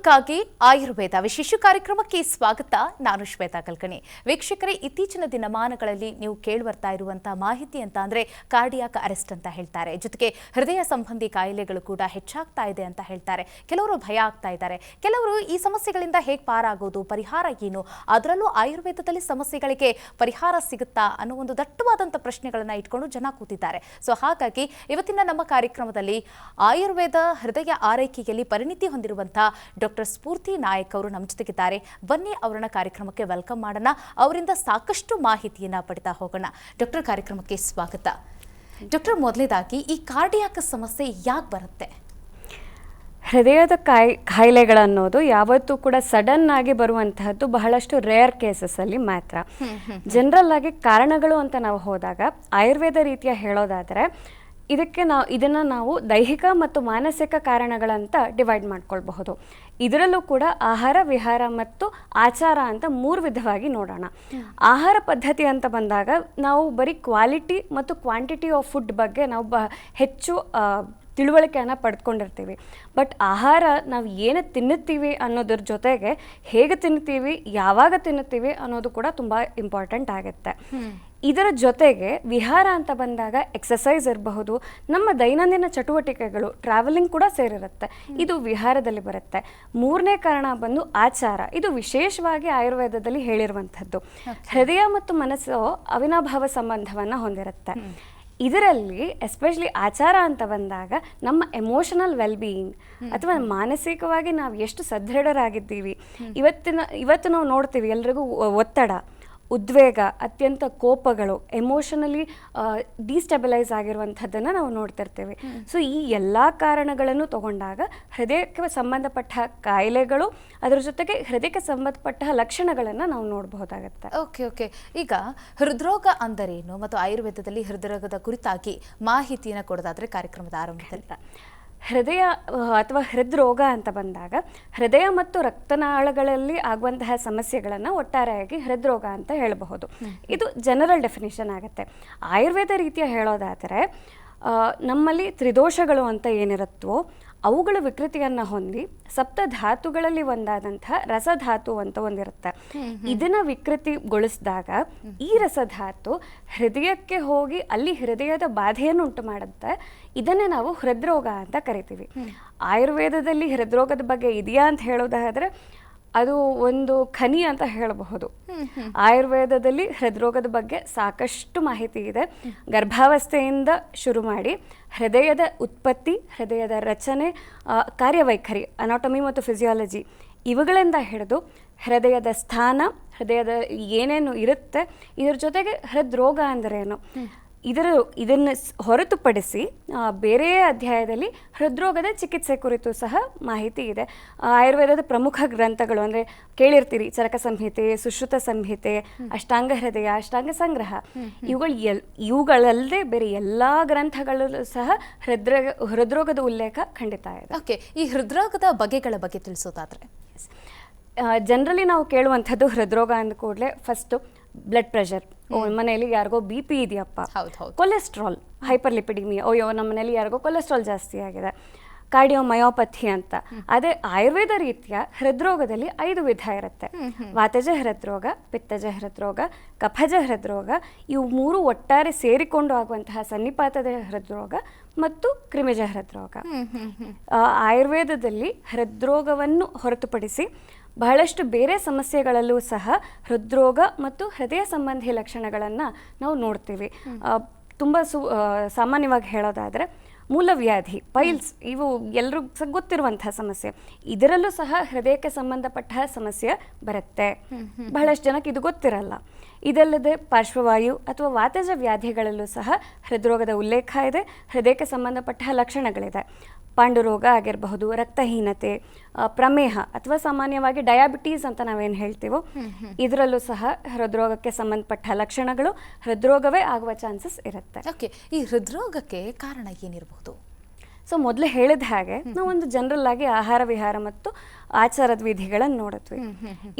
ಆರೋಗ್ಯಕ್ಕಾಗಿ ಆಯುರ್ವೇದ ವಿಶೇಷ ಕಾರ್ಯಕ್ರಮಕ್ಕೆ ಸ್ವಾಗತ. ನಾನು ಶ್ವೇತಾ ಕಲ್ಕಣಿ. ವೀಕ್ಷಕರೇ, ಇತ್ತೀಚಿನ ದಿನಮಾನಗಳಲ್ಲಿ ನೀವು ಕೇಳಿಬರ್ತಾ ಇರುವಂತಹ ಮಾಹಿತಿ ಅಂತ ಅಂದ್ರೆ ಕಾರ್ಡಿಯಾಕ್ ಅರೆಸ್ಟ್ ಅಂತ ಹೇಳ್ತಾರೆ. ಜೊತೆಗೆ ಹೃದಯ ಸಂಬಂಧಿ ಕಾಯಿಲೆಗಳು ಕೂಡ ಹೆಚ್ಚಾಗ್ತಾ ಇದೆ ಅಂತ ಹೇಳ್ತಾರೆ. ಕೆಲವರು ಭಯ ಆಗ್ತಾ ಇದ್ದಾರೆ. ಕೆಲವರು ಈ ಸಮಸ್ಯೆಗಳಿಂದ ಹೇಗೆ ಪಾರಾಗೋದು, ಪರಿಹಾರ ಏನು, ಅದರಲ್ಲೂ ಆಯುರ್ವೇದದಲ್ಲಿ ಸಮಸ್ಯೆಗಳಿಗೆ ಪರಿಹಾರ ಸಿಗುತ್ತಾ ಅನ್ನೋ ಒಂದು ದಟ್ಟವಾದಂಥ ಪ್ರಶ್ನೆಗಳನ್ನ ಇಟ್ಕೊಂಡು ಜನ ಕೂತಿದ್ದಾರೆ. ಸೊ ಹಾಗಾಗಿ ಇವತ್ತಿನ ನಮ್ಮ ಕಾರ್ಯಕ್ರಮದಲ್ಲಿ ಆಯುರ್ವೇದ ಹೃದಯ ಆರೈಕೆಯಲ್ಲಿ ಪರಿಣಿತಿ ಹೊಂದಿರುವಂತಹ ಡಾಕ್ಟರ್ ಸ್ಫೂರ್ತಿ ನಾಯಕ್ ಅವರು ನಮ್ಮ ಜೊತೆಗಿದ್ದಾರೆ. ಬನ್ನಿ ಅವರನ್ನ ಕಾರ್ಯಕ್ರಮಕ್ಕೆ ವೆಲ್ಕಮ್ ಮಾಡೋಣ. ಅವರಿಂದ ಸಾಕಷ್ಟು ಮಾಹಿತಿಯನ್ನ ಪಡಿತಾ ಹೋಗೋಣ. ಡಾಕ್ಟರ್, ಕಾರ್ಯಕ್ರಮಕ್ಕೆ ಸ್ವಾಗತ. ಡಾಕ್ಟರ್, ಮೊದಲನೇದಾಗಿ ಈ ಕಾರ್ಡಿಯಾಕ್ ಸಮಸ್ಯೆ ಯಾಕೆ ಬರುತ್ತೆ? ಹೃದಯದ ಕಾಯಿಲೆಗಳನ್ನೋದು ಯಾವತ್ತೂ ಕೂಡ ಸಡನ್ ಆಗಿ ಬರುವಂತಹದ್ದು ಬಹಳಷ್ಟು ರೇರ್ ಕೇಸಸ್ಸಲ್ಲಿ ಮಾತ್ರ. ಜನರಲ್ ಆಗಿ ಕಾರಣಗಳು ಅಂತ ನಾವು ಹೋದಾಗ ಆಯುರ್ವೇದ ರೀತಿಯ ಹೇಳೋದಾದರೆ ಇದನ್ನು ನಾವು ದೈಹಿಕ ಮತ್ತು ಮಾನಸಿಕ ಕಾರಣಗಳಂತ ಡಿವೈಡ್ ಮಾಡ್ಕೊಳ್ಬಹುದು. ಇದರಲ್ಲೂ ಕೂಡ ಆಹಾರ, ವಿಹಾರ ಮತ್ತು ಆಚಾರ ಅಂತ 3 ವಿಧವಾಗಿ ನೋಡೋಣ. ಆಹಾರ ಪದ್ಧತಿ ಅಂತ ಬಂದಾಗ ನಾವು ಬರೀ ಕ್ವಾಲಿಟಿ ಮತ್ತು ಕ್ವಾಂಟಿಟಿ ಆಫ್ ಫುಡ್ ಬಗ್ಗೆ ನಾವು ಹೆಚ್ಚು ತಿಳುವಳಿಕೆಯನ್ನು ಪಡೆದುಕೊಂಡಿರ್ತೀವಿ. ಬಟ್ ಆಹಾರ ನಾವು ಏನು ತಿನ್ನುತ್ತೀವಿ ಅನ್ನೋದ್ರ ಜೊತೆಗೆ ಹೇಗೆ ತಿನ್ನುತ್ತೀವಿ, ಯಾವಾಗ ತಿನ್ನುತ್ತೀವಿ ಅನ್ನೋದು ಕೂಡ ತುಂಬ ಇಂಪಾರ್ಟೆಂಟ್ ಆಗುತ್ತೆ. ಇದರ ಜೊತೆಗೆ ವಿಹಾರ ಅಂತ ಬಂದಾಗ ಎಕ್ಸಸೈಸ್ ಇರಬಹುದು, ನಮ್ಮ ದೈನಂದಿನ ಚಟುವಟಿಕೆಗಳು, ಟ್ರಾವೆಲಿಂಗ್ ಕೂಡ ಸೇರಿರುತ್ತೆ. ಇದು ವಿಹಾರದಲ್ಲಿ ಬರುತ್ತೆ. 3ನೇ ಕಾರಣ ಬಂದು ಆಚಾರ. ಇದು ವಿಶೇಷವಾಗಿ ಆಯುರ್ವೇದದಲ್ಲಿ ಹೇಳಿರುವಂಥದ್ದು. ಹೃದಯ ಮತ್ತು ಮನಸ್ಸು ಅವಿನಾಭಾವ ಸಂಬಂಧವನ್ನು ಹೊಂದಿರುತ್ತೆ. ಇದರಲ್ಲಿ ಎಸ್ಪೆಷಲಿ ಆಚಾರ ಅಂತ ಬಂದಾಗ ನಮ್ಮ ಎಮೋಷನಲ್ ವೆಲ್ಬೀಯಿಂಗ್ ಅಥವಾ ಮಾನಸಿಕವಾಗಿ ನಾವು ಎಷ್ಟು ಸದೃಢರಾಗಿದ್ದೀವಿ. ಇವತ್ತು ನಾವು ನೋಡ್ತೀವಿ ಎಲ್ರಿಗೂ ಒತ್ತಡ, ಉದ್ವೇಗ, ಅತ್ಯಂತ ಕೋಪಗಳು, ಎಮೋಷನಲಿ ಡಿಸ್ಟೆಬಿಲೈಸ್ ಆಗಿರುವಂಥದ್ದನ್ನು ನಾವು ನೋಡ್ತಿರ್ತೀವಿ. ಸೊ ಈ ಎಲ್ಲ ಕಾರಣಗಳನ್ನು ತಗೊಂಡಾಗ ಹೃದಯಕ್ಕೆ ಸಂಬಂಧಪಟ್ಟ ಕಾಯಿಲೆಗಳು, ಅದರ ಜೊತೆಗೆ ಹೃದಯಕ್ಕೆ ಸಂಬಂಧಪಟ್ಟ ಲಕ್ಷಣಗಳನ್ನು ನಾವು ನೋಡಬಹುದಾಗುತ್ತೆ. ಓಕೆ. ಈಗ ಹೃದ್ರೋಗ ಅಂದರೇನು ಮತ್ತು ಆಯುರ್ವೇದದಲ್ಲಿ ಹೃದ್ರೋಗದ ಕುರಿತಾಗಿ ಮಾಹಿತಿಯನ್ನು ಕೊಡೋದಾದ್ರೆ ಕಾರ್ಯಕ್ರಮದ ಆರಂಭದಲ್ಲಿ ಹೃದಯ ಅಥವಾ ಹೃದ್ರೋಗ ಅಂತ ಬಂದಾಗ ಹೃದಯ ಮತ್ತು ರಕ್ತನಾಳಗಳಲ್ಲಿ ಆಗುವಂತಹ ಸಮಸ್ಯೆಗಳನ್ನು ಒಟ್ಟಾರೆಯಾಗಿ ಹೃದ್ರೋಗ ಅಂತ ಹೇಳಬಹುದು. ಇದು ಜನರಲ್ ಡೆಫಿನಿಷನ್ ಆಗುತ್ತೆ. ಆಯುರ್ವೇದ ರೀತಿಯ ಹೇಳೋದಾದರೆ ನಮ್ಮಲ್ಲಿ ತ್ರಿದೋಷಗಳು ಅಂತ ಏನಿರುತ್ತೋ ಅವುಗಳ ವಿಕೃತಿಯನ್ನು ಹೊಂದಿ ಸಪ್ತಧಾತುಗಳಲ್ಲಿ ಒಂದಾದಂತಹ ರಸಧಾತು ಅಂತ ಒಂದಿರುತ್ತೆ. ಇದನ್ನ ವಿಕೃತಿಗೊಳಿಸಿದಾಗ ಈ ರಸಧಾತು ಹೃದಯಕ್ಕೆ ಹೋಗಿ ಅಲ್ಲಿ ಹೃದಯದ ಬಾಧೆಯನ್ನು ಉಂಟು ಮಾಡುತ್ತೆ. ಇದನ್ನೇ ನಾವು ಹೃದ್ರೋಗ ಅಂತ ಕರಿತೀವಿ. ಆಯುರ್ವೇದದಲ್ಲಿ ಹೃದ್ರೋಗದ ಬಗ್ಗೆ ಇದೆಯಾ ಅಂತ ಹೇಳೋದಾದ್ರೆ ಅದು ಒಂದು ಖನಿ ಅಂತ ಹೇಳಬಹುದು. ಆಯುರ್ವೇದದಲ್ಲಿ ಹೃದ್ರೋಗದ ಬಗ್ಗೆ ಸಾಕಷ್ಟು ಮಾಹಿತಿ ಇದೆ. ಗರ್ಭಾವಸ್ಥೆಯಿಂದ ಶುರು ಮಾಡಿ ಹೃದಯದ ಉತ್ಪತ್ತಿ, ಹೃದಯದ ರಚನೆ, ಕಾರ್ಯವೈಖರಿ, ಅನಾಟಮಿ ಮತ್ತು ಫಿಸಿಯಾಲಜಿ ಇವುಗಳಿಂದ ಹಿಡಿದು ಹೃದಯದ ಸ್ಥಾನ, ಹೃದಯದ ಏನೇನು ಇರುತ್ತೆ, ಇದರ ಜೊತೆಗೆ ಹೃದ್ರೋಗ ಅಂದರೇನು, ಇದನ್ನು ಹೊರತುಪಡಿಸಿ ಬೇರೆ ಅಧ್ಯಾಯದಲ್ಲಿ ಹೃದ್ರೋಗದ ಚಿಕಿತ್ಸೆ ಕುರಿತು ಸಹ ಮಾಹಿತಿ ಇದೆ. ಆಯುರ್ವೇದದ ಪ್ರಮುಖ ಗ್ರಂಥಗಳು ಅಂದರೆ ಕೇಳಿರ್ತೀರಿ, ಚರಕ ಸಂಹಿತೆ, ಸುಶ್ರುತ ಸಂಹಿತೆ, ಅಷ್ಟಾಂಗ ಹೃದಯ, ಅಷ್ಟಾಂಗ ಸಂಗ್ರಹ, ಇವುಗಳಲ್ಲದೆ ಬೇರೆ ಎಲ್ಲ ಗ್ರಂಥಗಳಲ್ಲೂ ಸಹ ಹೃದ್ರೋಗದ ಉಲ್ಲೇಖ ಖಂಡಿತ ಇದೆ. ಓಕೆ, ಈ ಹೃದ್ರೋಗದ ಬಗೆಗಳ ಬಗ್ಗೆ ತಿಳಿಸೋದಾದ್ರೆ ಜನರಲಿ ನಾವು ಕೇಳುವಂಥದ್ದು ಹೃದ್ರೋಗ ಅಂದ ಕೂಡಲೇ ಫಸ್ಟು ಬ್ಲಡ್ ಪ್ರೆಷರ್, ಮನೆಯಲ್ಲಿ ಯಾರಿಗೋ BP ಇದೆಯಪ್ಪ, ಕೊಲೆಸ್ಟ್ರಾಲ್, ಹೈಪರ್ಲಿಪಿಡಿಮಿಯಾ, ನಮ್ಮ ಮನೇಲಿ ಯಾರಿಗೋ ಕೊಲೆಸ್ಟ್ರಾಲ್ ಜಾಸ್ತಿ ಆಗಿದೆ, ಕಾರ್ಡಿಯೋಮಯೋಪಥಿ ಅಂತ. ಅದೇ ಆಯುರ್ವೇದ ರೀತಿಯ ಹೃದ್ರೋಗದಲ್ಲಿ 5 ವಿಧ ಇರುತ್ತೆ. ವಾತಜ ಹೃದ್ರೋಗ, ಪಿತ್ತಜ ಹೃದ್ರೋಗ, ಕಫಜ ಹೃದ್ರೋಗ, ಇವು 3 ಒಟ್ಟಾರೆ ಸೇರಿಕೊಂಡು ಆಗುವಂತಹ ಸನ್ನಿಪಾತದ ಹೃದ್ರೋಗ ಮತ್ತು ಕ್ರಿಮಿಜ ಹೃದ್ರೋಗ. ಆಯುರ್ವೇದದಲ್ಲಿ ಹೃದ್ರೋಗವನ್ನು ಹೊರತುಪಡಿಸಿ ಬಹಳಷ್ಟು ಬೇರೆ ಸಮಸ್ಯೆಗಳಲ್ಲೂ ಸಹ ಹೃದ್ರೋಗ ಮತ್ತು ಹೃದಯ ಸಂಬಂಧಿ ಲಕ್ಷಣಗಳನ್ನು ನಾವು ನೋಡ್ತೀವಿ. ತುಂಬ ಸಾಮಾನ್ಯವಾಗಿ ಹೇಳೋದಾದರೆ ಮೂಲವ್ಯಾಧಿ, ಪೈಲ್ಸ್, ಇವು ಎಲ್ಲರಿಗೂ ಸಹ ಗೊತ್ತಿರುವಂತಹ ಸಮಸ್ಯೆ. ಇದರಲ್ಲೂ ಸಹ ಹೃದಯಕ್ಕೆ ಸಂಬಂಧಪಟ್ಟ ಸಮಸ್ಯೆ ಬರುತ್ತೆ. ಬಹಳಷ್ಟು ಜನಕ್ಕೆ ಇದು ಗೊತ್ತಿರಲ್ಲ. ಇದಲ್ಲದೆ ಪಾರ್ಶ್ವವಾಯು ಅಥವಾ ವಾತಜ ವ್ಯಾಧಿಗಳಲ್ಲೂ ಸಹ ಹೃದ್ರೋಗದ ಉಲ್ಲೇಖ ಇದೆ. ಹೃದಯಕ್ಕೆ ಸಂಬಂಧಪಟ್ಟ ಲಕ್ಷಣಗಳಿದೆ. ಪಾಂಡುರೋಗ ಆಗಿರಬಹುದು, ರಕ್ತಹೀನತೆ, ಪ್ರಮೇಹ ಅಥವಾ ಸಾಮಾನ್ಯವಾಗಿ ಡಯಾಬಿಟೀಸ್ ಅಂತ ನಾವೇನು ಹೇಳ್ತೀವೋ ಇದರಲ್ಲೂ ಸಹ ಹೃದ್ರೋಗಕ್ಕೆ ಸಂಬಂಧಪಟ್ಟ ಲಕ್ಷಣಗಳು, ಹೃದ್ರೋಗವೇ ಆಗುವ ಚಾನ್ಸಸ್ ಇರುತ್ತೆ. ಓಕೆ, ಈ ಹೃದ್ರೋಗಕ್ಕೆ ಕಾರಣ ಏನಿರಬಹುದು? ಸೊ ಮೊದಲು ಹೇಳಿದ ಹಾಗೆ ನಾವೊಂದು ಜನರಲ್ ಆಗಿ ಆಹಾರ, ವಿಹಾರ ಮತ್ತು ಆಚಾರದ ವಿಧಿಗಳನ್ನು ನೋಡಿದ್ವಿ.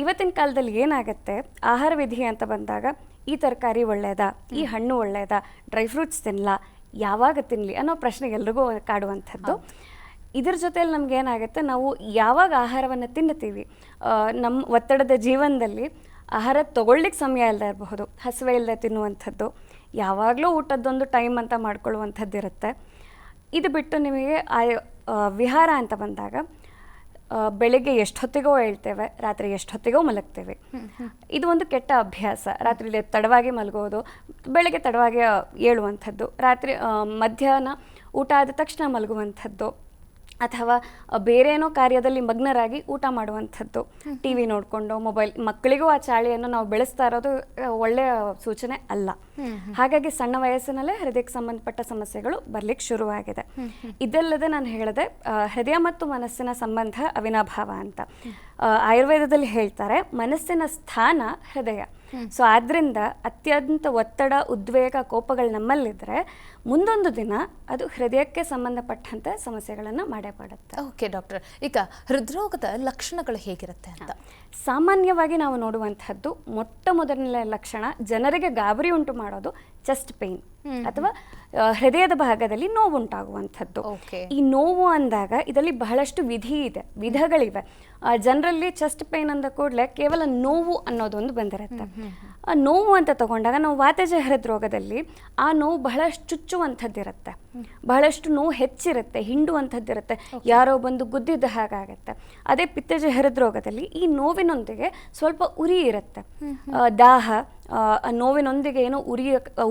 ಇವತ್ತಿನ ಕಾಲದಲ್ಲಿ ಏನಾಗುತ್ತೆ, ಆಹಾರ ವಿಧಿ ಅಂತ ಬಂದಾಗ ಈ ತರಕಾರಿ ಒಳ್ಳೆಯದಾ, ಈ ಹಣ್ಣು ಒಳ್ಳೆಯದಾ, ಡ್ರೈ ಫ್ರೂಟ್ಸ್ ತಿನ್ನಲಾ, ಯಾವಾಗ ತಿನ್ನಲಿ ಅನ್ನೋ ಪ್ರಶ್ನೆ ಎಲ್ರಿಗೂ ಕಾಡುವಂಥದ್ದು. ಇದ್ರ ಜೊತೆಯಲ್ಲಿ ನಮ್ಗೆ ಏನಾಗುತ್ತೆ, ನಾವು ಯಾವಾಗ ಆಹಾರವನ್ನು ತಿನ್ನುತ್ತೀವಿ, ನಮ್ಮ ಒತ್ತಡದ ಜೀವನದಲ್ಲಿ ಆಹಾರ ತಗೊಳ್ಳಿಕ್ಕೆ ಸಮಯ ಇಲ್ಲದೆ ಇರಬಹುದು, ಹಸಿವೆ ಇಲ್ಲದೆ ತಿನ್ನುವಂಥದ್ದು, ಯಾವಾಗಲೂ ಊಟದ್ದೊಂದು ಟೈಮ್ ಅಂತ ಮಾಡ್ಕೊಳ್ಳುವಂಥದ್ದು ಇರುತ್ತೆ. ಇದು ಬಿಟ್ಟು ನಿಮಗೆ ವಿಹಾರ ಅಂತ ಬಂದಾಗ ಬೆಳಿಗ್ಗೆ ಎಷ್ಟೊತ್ತಿಗೋ ಹೇಳ್ತೇವೆ, ರಾತ್ರಿ ಎಷ್ಟೊತ್ತಿಗೋ ಮಲಗ್ತೇವೆ. ಇದು ಒಂದು ಕೆಟ್ಟ ಅಭ್ಯಾಸ. ರಾತ್ರಿ ತಡವಾಗಿ ಮಲಗೋದು, ಬೆಳಗ್ಗೆ ತಡವಾಗಿ ಏಳುವಂಥದ್ದು, ರಾತ್ರಿ ಮಧ್ಯಾಹ್ನ ಊಟ ಆದ ತಕ್ಷಣ ಮಲಗುವಂಥದ್ದು, ಅಥವಾ ಬೇರೇನೋ ಕಾರ್ಯದಲ್ಲಿ ಮಗ್ನರಾಗಿ ಊಟ ಮಾಡುವಂಥದ್ದು, ಟಿ ವಿ ನೋಡಿಕೊಂಡು ಮೊಬೈಲ್. ಮಕ್ಕಳಿಗೂ ಆ ಚಾಳಿಯನ್ನು ನಾವು ಬೆಳೆಸ್ತಾ ಇರೋದು ಒಳ್ಳೆಯ ಸೂಚನೆ ಅಲ್ಲ. ಹಾಗಾಗಿ ಸಣ್ಣ ವಯಸ್ಸಿನಲ್ಲೇ ಹೃದಯಕ್ಕೆ ಸಂಬಂಧಪಟ್ಟ ಸಮಸ್ಯೆಗಳು ಬರ್ಲಿಕ್ಕೆ ಶುರುವಾಗಿದೆ. ಇದಲ್ಲದೆ ನಾನು ಹೇಳಿದೆ, ಹೃದಯ ಮತ್ತು ಮನಸ್ಸಿನ ಸಂಬಂಧ ಅವಿನಾಭಾವ ಅಂತ. ಆಯುರ್ವೇದದಲ್ಲಿ ಹೇಳ್ತಾರೆ, ಮನಸ್ಸಿನ ಸ್ಥಾನ ಹೃದಯ. ಸೊ ಆದ್ರಿಂದ ಅತ್ಯಂತ ಒತ್ತಡ, ಉದ್ವೇಗ, ಕೋಪಗಳು ನಮ್ಮಲ್ಲಿದ್ದರೆ ಮುಂದೊಂದು ದಿನ ಅದು ಹೃದಯಕ್ಕೆ ಸಂಬಂಧಪಟ್ಟಂತೆ ಸಮಸ್ಯೆಗಳನ್ನು ಮಾಡೇ ಮಾಡುತ್ತೆ. ಓಕೆ ಡಾಕ್ಟರ್, ಈಗ ಹೃದ್ರೋಗದ ಲಕ್ಷಣಗಳು ಹೇಗಿರುತ್ತೆ ಅಂತ? ಸಾಮಾನ್ಯವಾಗಿ ನಾವು ನೋಡುವಂಥದ್ದು ಮೊಟ್ಟ ಮೊದಲನೇ ಲಕ್ಷಣ ಜನರಿಗೆ ಗಾಬರಿ ಉಂಟು ಮಾಡೋದು ಚೆಸ್ಟ್ ಪೇನ್ ಅಥವಾ ಹೃದಯದ ಭಾಗದಲ್ಲಿ ನೋವುಂಟಾಗುವಂಥದ್ದು. ಈ ನೋವು ಅಂದಾಗ ಇದರಲ್ಲಿ ಬಹಳಷ್ಟು ವಿಧಗಳಿವೆ. ಜನರಲ್ಲಿ ಚೆಸ್ಟ್ ಪೇನ್ ಅಂದ ಕೂಡಲೇ ಕೇವಲ ನೋವು ಅನ್ನೋದೊಂದು ಬಂದಿರುತ್ತೆ. ಆ ನೋವು ಅಂತ ತಗೊಂಡಾಗ ನಾವು ವಾತಜ ಹೃದ್ರೋಗದಲ್ಲಿ ಆ ನೋವು ಬಹಳಷ್ಟು ಚುಚ್ಚುವಂಥದ್ದಿರುತ್ತೆ, ಬಹಳಷ್ಟು ನೋವು ಹೆಚ್ಚಿರುತ್ತೆ, ಹಿಂಡುವಂಥದ್ದಿರುತ್ತೆ, ಯಾರೋ ಬಂದು ಗುದ್ದಿದ್ದ ಹಾಗಾಗತ್ತೆ. ಅದೇ ಪಿತ್ತಜ ಹೃದ್ರೋಗದಲ್ಲಿ ಈ ನೋವಿನೊಂದಿಗೆ ಸ್ವಲ್ಪ ಉರಿ ಇರುತ್ತೆ, ದಾಹ, ನೋವಿನೊಂದಿಗೆ ಏನೋ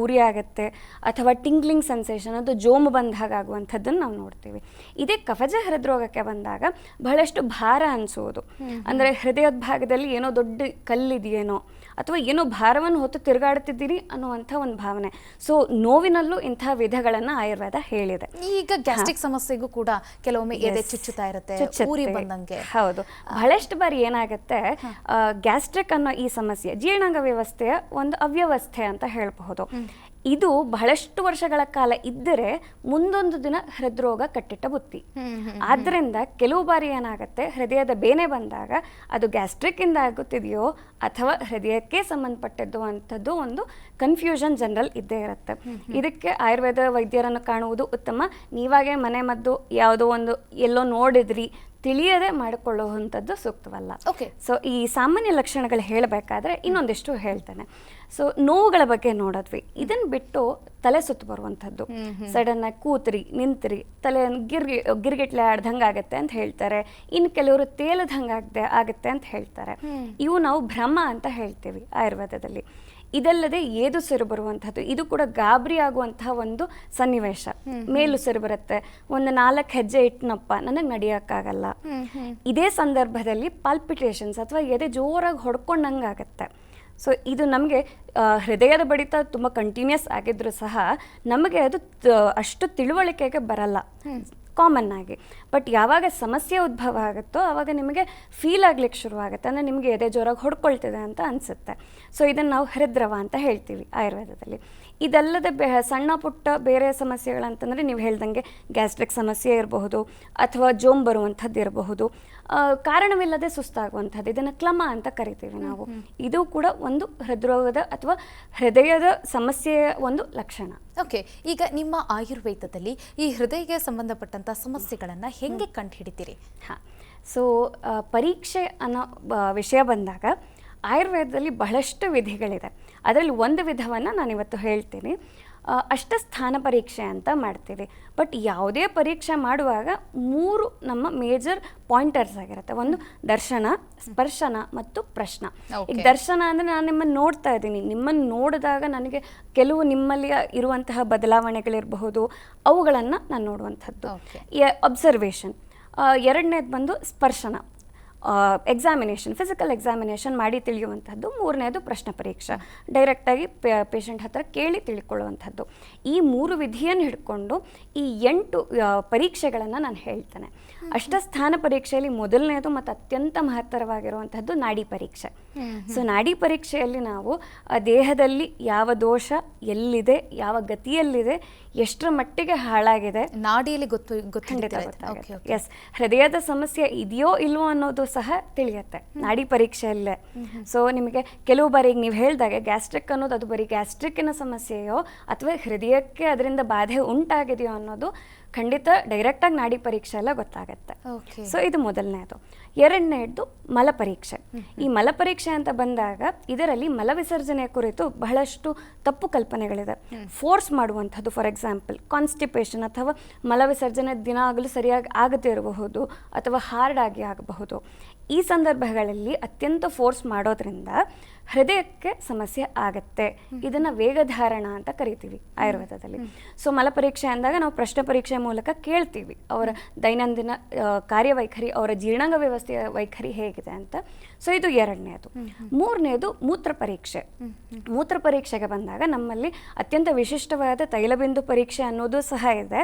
ಉರಿ ಆಗುತ್ತೆ, ಅಥವಾ ಟಿಂಗ್ಲಿಂಗ್ ಸೆನ್ಸೇಷನ್, ಅದು ಜೋಮು ಬಂದ ಹಾಗಾಗುವಂಥದ್ದನ್ನು ನಾವು ನೋಡ್ತೀವಿ. ಇದೇ ಕಫಜ ಹೃದ್ರೋಗಕ್ಕೆ ಬಂದಾಗ ಬಹಳಷ್ಟು ಭಾರ ಅನಿಸೋದು, ಅಂದರೆ ಹೃದಯದ ಭಾಗದಲ್ಲಿ ಏನೋ ದೊಡ್ಡ ಕಲ್ಲಿದೆಯೇನೋ ಅಥವಾ ಏನೋ ಭಾರವನ್ನು ಹೊತ್ತು ತಿರುಗಾಡುತ್ತಿದ್ದೀರಿ ಅನ್ನುವಂಥ ಒಂದು ಭಾವನೆ. ಸೊ ನೋವಿನಲ್ಲೂ ಇಂಥ ವಿಧಗಳನ್ನು ಆಯುರ್ವೇದ ಹೇಳಿದೆ. ಈಗ ಗ್ಯಾಸ್ಟ್ರಿಕ್ ಸಮಸ್ಯೆಗೂ ಕೂಡ ಕೆಲವೊಮ್ಮೆ ಎದೆ ಚುಚ್ಚುತ್ತಾ ಇರುತ್ತೆ, ಊರಿ ಬಂದಂಗೆ. ಹೌದು, ಬಹಳಷ್ಟು ಬಾರಿ ಏನಾಗುತ್ತೆ, ಗ್ಯಾಸ್ಟ್ರಿಕ್ ಅನ್ನೋ ಈ ಸಮಸ್ಯೆ ಜೀರ್ಣಾಂಗ ವ್ಯವಸ್ಥೆಯ ಒಂದು ಅವ್ಯವಸ್ಥೆ ಅಂತ ಹೇಳಬಹುದು. ಇದು ಬಹಳಷ್ಟು ವರ್ಷಗಳ ಕಾಲ ಇದ್ದರೆ ಮುಂದೊಂದು ದಿನ ಹೃದ್ರೋಗ ಕಟ್ಟಿಟ್ಟ ಬುತ್ತಿ. ಆದ್ದರಿಂದ ಕೆಲವು ಬಾರಿ ಏನಾಗುತ್ತೆ, ಹೃದಯದ ಬೇನೆ ಬಂದಾಗ ಅದು ಗ್ಯಾಸ್ಟ್ರಿಕ್ ಇಂದ ಆಗುತ್ತಿದೆಯೋ ಅಥವಾ ಹೃದಯಕ್ಕೆ ಸಂಬಂಧಪಟ್ಟಿದ್ದು ಅಂಥದ್ದು ಒಂದು ಕನ್ಫ್ಯೂಷನ್ ಜನರಲ್ ಇದ್ದೇ ಇರುತ್ತೆ. ಇದಕ್ಕೆ ಆಯುರ್ವೇದ ವೈದ್ಯರನ್ನು ಕಾಣುವುದು ಉತ್ತಮ. ನೀವಾಗೆ ಮನೆ ಮದ್ದು ಯಾವುದೋ ಒಂದು ಎಲ್ಲೋ ನೋಡಿದ್ರಿ ತಿಳಿಯದೆ ಮಾಡಿಕೊಳ್ಳುವಂಥದ್ದು ಸೂಕ್ತವಲ್ಲ. ಸೊ ಈ ಸಾಮಾನ್ಯ ಲಕ್ಷಣಗಳು ಹೇಳಬೇಕಾದ್ರೆ ಇನ್ನೊಂದಿಷ್ಟು ಹೇಳ್ತೇನೆ. ಸೊ ನೋವುಗಳ ಬಗ್ಗೆ ನೋಡಿದ್ವಿ. ಇದನ್ನು ಬಿಟ್ಟು ತಲೆ ಸುತ್ತು ಬರುವಂಥದ್ದು, ಸಡನ್ ಆಗಿ ಕೂತ್ರಿ ನಿಂತ್ರಿ ತಲೆ ಗಿರ್ಗಿಟ್ಲೆ ಆಡ್ದಂಗೆ ಆಗುತ್ತೆ ಅಂತ ಹೇಳ್ತಾರೆ. ಇನ್ನು ಕೆಲವರು ತೇಲದಂಗೆ ಆಗುತ್ತೆ ಅಂತ ಹೇಳ್ತಾರೆ. ಇವು ನಾವು ಭ್ರಮ ಅಂತ ಹೇಳ್ತೀವಿ ಆಯುರ್ವೇದದಲ್ಲಿ. ಇದಲ್ಲದೆ ಏದುಸಿರು ಬರುವಂಥದ್ದು, ಇದು ಕೂಡ ಗಾಬರಿ ಆಗುವಂತಹ ಒಂದು ಸನ್ನಿವೇಶ. ಮೇಲುಸಿರು ಬರುತ್ತೆ, ಒಂದು 4 ಹೆಜ್ಜೆ ಇಟ್ಟನಪ್ಪ ನನಗೆ ನಡೆಯೋಕ್ಕಾಗಲ್ಲ. ಇದೇ ಸಂದರ್ಭದಲ್ಲಿ ಪಾಲ್ಪಿಟೇಷನ್ಸ್ ಅಥವಾ ಎದೆ ಜೋರಾಗಿ ಹೊಡ್ಕೊಂಡಂಗಾಗತ್ತೆ. ಸೊ ಇದು ನಮಗೆ ಹೃದಯದ ಬಡಿತ ತುಂಬ ಕಂಟಿನ್ಯೂಸ್ ಆಗಿದ್ರೂ ಸಹ ನಮಗೆ ಅದು ಅಷ್ಟು ತಿಳುವಳಿಕೆಗೆ ಬರಲ್ಲ ಕಾಮನ್ ಆಗಿ. ಬಟ್ ಯಾವಾಗ ಸಮಸ್ಯೆ ಉದ್ಭವ ಆಗುತ್ತೋ ಆವಾಗ ನಿಮಗೆ ಫೀಲ್ ಆಗ್ಲಿಕ್ಕೆ ಶುರುವಾಗುತ್ತೆ, ಅಂದರೆ ನಿಮಗೆ ಎದೆ ಜೋರಾಗಿ ಹೊಡ್ಕೊಳ್ತಿದೆ ಅಂತ ಅನಿಸುತ್ತೆ. ಸೊ ಇದನ್ನು ನಾವು ಹೃದ್ರವ ಅಂತ ಹೇಳ್ತೀವಿ ಆಯುರ್ವೇದದಲ್ಲಿ. ಇದಲ್ಲದೆ ಸಣ್ಣ ಪುಟ್ಟ ಬೇರೆ ಸಮಸ್ಯೆಗಳಂತಂದರೆ ನೀವು ಹೇಳ್ದಂಗೆ ಗ್ಯಾಸ್ಟ್ರಿಕ್ ಸಮಸ್ಯೆ ಇರಬಹುದು, ಅಥವಾ ಜೋಮ್ ಬರುವಂಥದ್ದು ಇರಬಹುದು, ಕಾರಣವಿಲ್ಲದೆ ಸುಸ್ತಾಗುವಂಥದ್ದು, ಇದನ್ನು ಕ್ಲಮ ಅಂತ ಕರಿತೀವಿ ನಾವು. ಇದು ಕೂಡ ಒಂದು ಹೃದ್ರೋಗದ ಅಥವಾ ಹೃದಯದ ಸಮಸ್ಯೆಯ ಒಂದು ಲಕ್ಷಣ. ಓಕೆ, ಈಗ ನಿಮ್ಮ ಆಯುರ್ವೇದದಲ್ಲಿ ಈ ಹೃದಯಕ್ಕೆ ಸಂಬಂಧಪಟ್ಟಂಥ ಸಮಸ್ಯೆಗಳನ್ನು ಹೆಂಗೆ ಕಂಡುಹಿಡಿತೀರಿ? ಸೊ ಪರೀಕ್ಷೆ ಅನ್ನೋ ವಿಷಯ ಬಂದಾಗ ಆಯುರ್ವೇದದಲ್ಲಿ ಬಹಳಷ್ಟು ವಿಧಿಗಳಿದೆ. ಅದರಲ್ಲಿ ಒಂದು ವಿಧವನ್ನು ನಾನಿವತ್ತು ಹೇಳ್ತೀನಿ. ಅಷ್ಟಸ್ಥಾನ ಪರೀಕ್ಷೆ ಅಂತ ಮಾಡ್ತೀವಿ. ಬಟ್ ಯಾವುದೇ ಪರೀಕ್ಷೆ ಮಾಡುವಾಗ 3 ನಮ್ಮ ಮೇಜರ್ ಪಾಯಿಂಟರ್ಸ್ ಆಗಿರುತ್ತೆ. ಒಂದು ದರ್ಶನ, ಸ್ಪರ್ಶನ ಮತ್ತು ಪ್ರಶ್ನ. ಈಗ ದರ್ಶನ ಅಂದರೆ ನಾನು ನಿಮ್ಮನ್ನು ನೋಡ್ತಾ ಇದ್ದೀನಿ, ನಿಮ್ಮನ್ನು ನೋಡಿದಾಗ ನನಗೆ ಕೆಲವು ನಿಮ್ಮಲ್ಲಿ ಇರುವಂತಹ ಬದಲಾವಣೆಗಳಿರಬಹುದು, ಅವುಗಳನ್ನು ನಾನು ನೋಡುವಂಥದ್ದು ಅಬ್ಸರ್ವೇಷನ್. ಎರಡನೇದು ಬಂದು ಸ್ಪರ್ಶನ, ಎಕ್ಸಾಮಿನೇಷನ್, ಫಿಸಿಕಲ್ ಎಕ್ಸಾಮಿನೇಷನ್ ಮಾಡಿ ತಿಳಿಯುವಂಥದ್ದು. ಮೂರನೇದು ಪ್ರಶ್ನೆ ಪರೀಕ್ಷೆ, ಡೈರೆಕ್ಟಾಗಿ ಪೇಷಂಟ್ ಹತ್ರ ಕೇಳಿ ತಿಳ್ಕೊಳ್ಳುವಂಥದ್ದು. ಈ 3 ವಿಧಿಯನ್ನು ಹಿಡ್ಕೊಂಡು ಈ 8 ಪರೀಕ್ಷೆಗಳನ್ನು ನಾನು ಹೇಳ್ತೇನೆ. ಅಷ್ಟಸ್ಥಾನ ಪರೀಕ್ಷೆಯಲ್ಲಿ ಮೊದಲನೇದು ಮತ್ತು ಅತ್ಯಂತ ಮಹತ್ತರವಾಗಿರುವಂಥದ್ದು ನಾಡಿ ಪರೀಕ್ಷೆ. ಸೊ ನಾಡಿ ಪರೀಕ್ಷೆಯಲ್ಲಿ ನಾವು ದೇಹದಲ್ಲಿ ಯಾವ ದೋಷ ಎಲ್ಲಿದೆ, ಯಾವ ಗತಿಯಲ್ಲಿದೆ, ಎಷ್ಟರ ಮಟ್ಟಿಗೆ ಹಾಳಾಗಿದೆ ನಾಡಿಯಲ್ಲಿ ಗೊತ್ತಾಗುತ್ತೆ. ಎಸ್, ಹೃದಯದ ಸಮಸ್ಯೆ ಇದೆಯೋ ಇಲ್ವೋ ಅನ್ನೋದು ಸಹ ತಿಳಿಯುತ್ತೆ ನಾಡಿ ಪರೀಕ್ಷೆಯಲ್ಲೇ. ಸೊ ನಿಮಗೆ ಕೆಲವು ಬಾರಿ ಈಗ ನೀವು ಹೇಳಿದಾಗೆ ಗ್ಯಾಸ್ಟ್ರಿಕ್ ಅನ್ನೋದು ಅದು ಬರೀ ಗ್ಯಾಸ್ಟ್ರಿಕ್ಕಿನ ಸಮಸ್ಯೆಯೋ ಅಥವಾ ಹೃದಯಕ್ಕೆ ಅದರಿಂದ ಬಾಧೆ ಉಂಟಾಗಿದೆಯೋ ಅನ್ನೋದು ಖಂಡಿತ ಡೈರೆಕ್ಟಾಗಿ ನಾಡಿ ಪರೀಕ್ಷೆ ಎಲ್ಲ ಗೊತ್ತಾಗತ್ತೆ. ಓಕೆ. ಸೊ ಇದು ಮೊದಲನೇದು. ಎರಡನೇದು ಮಲ ಪರೀಕ್ಷೆ. ಈ ಮಲ ಪರೀಕ್ಷೆ ಅಂತ ಬಂದಾಗ ಇದರಲ್ಲಿ ಮಲ ವಿಸರ್ಜನೆಯ ಕುರಿತು ಬಹಳಷ್ಟು ತಪ್ಪು ಕಲ್ಪನೆಗಳಿದೆ. ಫೋರ್ಸ್ ಮಾಡುವಂಥದ್ದು, ಫಾರ್ ಎಕ್ಸಾಂಪಲ್ ಕಾನ್ಸ್ಟಿಪೇಷನ್ ಅಥವಾ ಮಲ ವಿಸರ್ಜನೆ ದಿನ ಆಗಲು ಸರಿಯಾಗಿ ಆಗದೇ ಇರಬಹುದು ಅಥವಾ ಹಾರ್ಡ್ ಆಗಿ ಆಗಬಹುದು. ಈ ಸಂದರ್ಭಗಳಲ್ಲಿ ಅತ್ಯಂತ ಫೋರ್ಸ್ ಮಾಡೋದ್ರಿಂದ ಹೃದಯಕ್ಕೆ ಸಮಸ್ಯೆ ಆಗತ್ತೆ. ಇದನ್ನು ವೇಗಧಾರಣ ಅಂತ ಕರಿತೀವಿ ಆಯುರ್ವೇದದಲ್ಲಿ. ಸೊ ಮಲ ಪರೀಕ್ಷೆ ಅಂದಾಗ ನಾವು ಪ್ರಶ್ನೆ ಪರೀಕ್ಷೆ ಮೂಲಕ ಕೇಳ್ತೀವಿ ಅವರ ದೈನಂದಿನ ಕಾರ್ಯವೈಖರಿ, ಅವರ ಜೀರ್ಣಾಂಗ ವ್ಯವಸ್ಥೆಯ ವೈಖರಿ ಹೇಗಿದೆ ಅಂತ. ಸೊ ಇದು ಎರಡನೇದು. ಮೂರನೇದು ಮೂತ್ರ ಪರೀಕ್ಷೆ. ಮೂತ್ರ ಪರೀಕ್ಷೆಗೆ ಬಂದಾಗ ನಮ್ಮಲ್ಲಿ ಅತ್ಯಂತ ವಿಶಿಷ್ಟವಾದ ತೈಲಬಿಂದು ಪರೀಕ್ಷೆ ಅನ್ನೋದು ಸಹ ಇದೆ,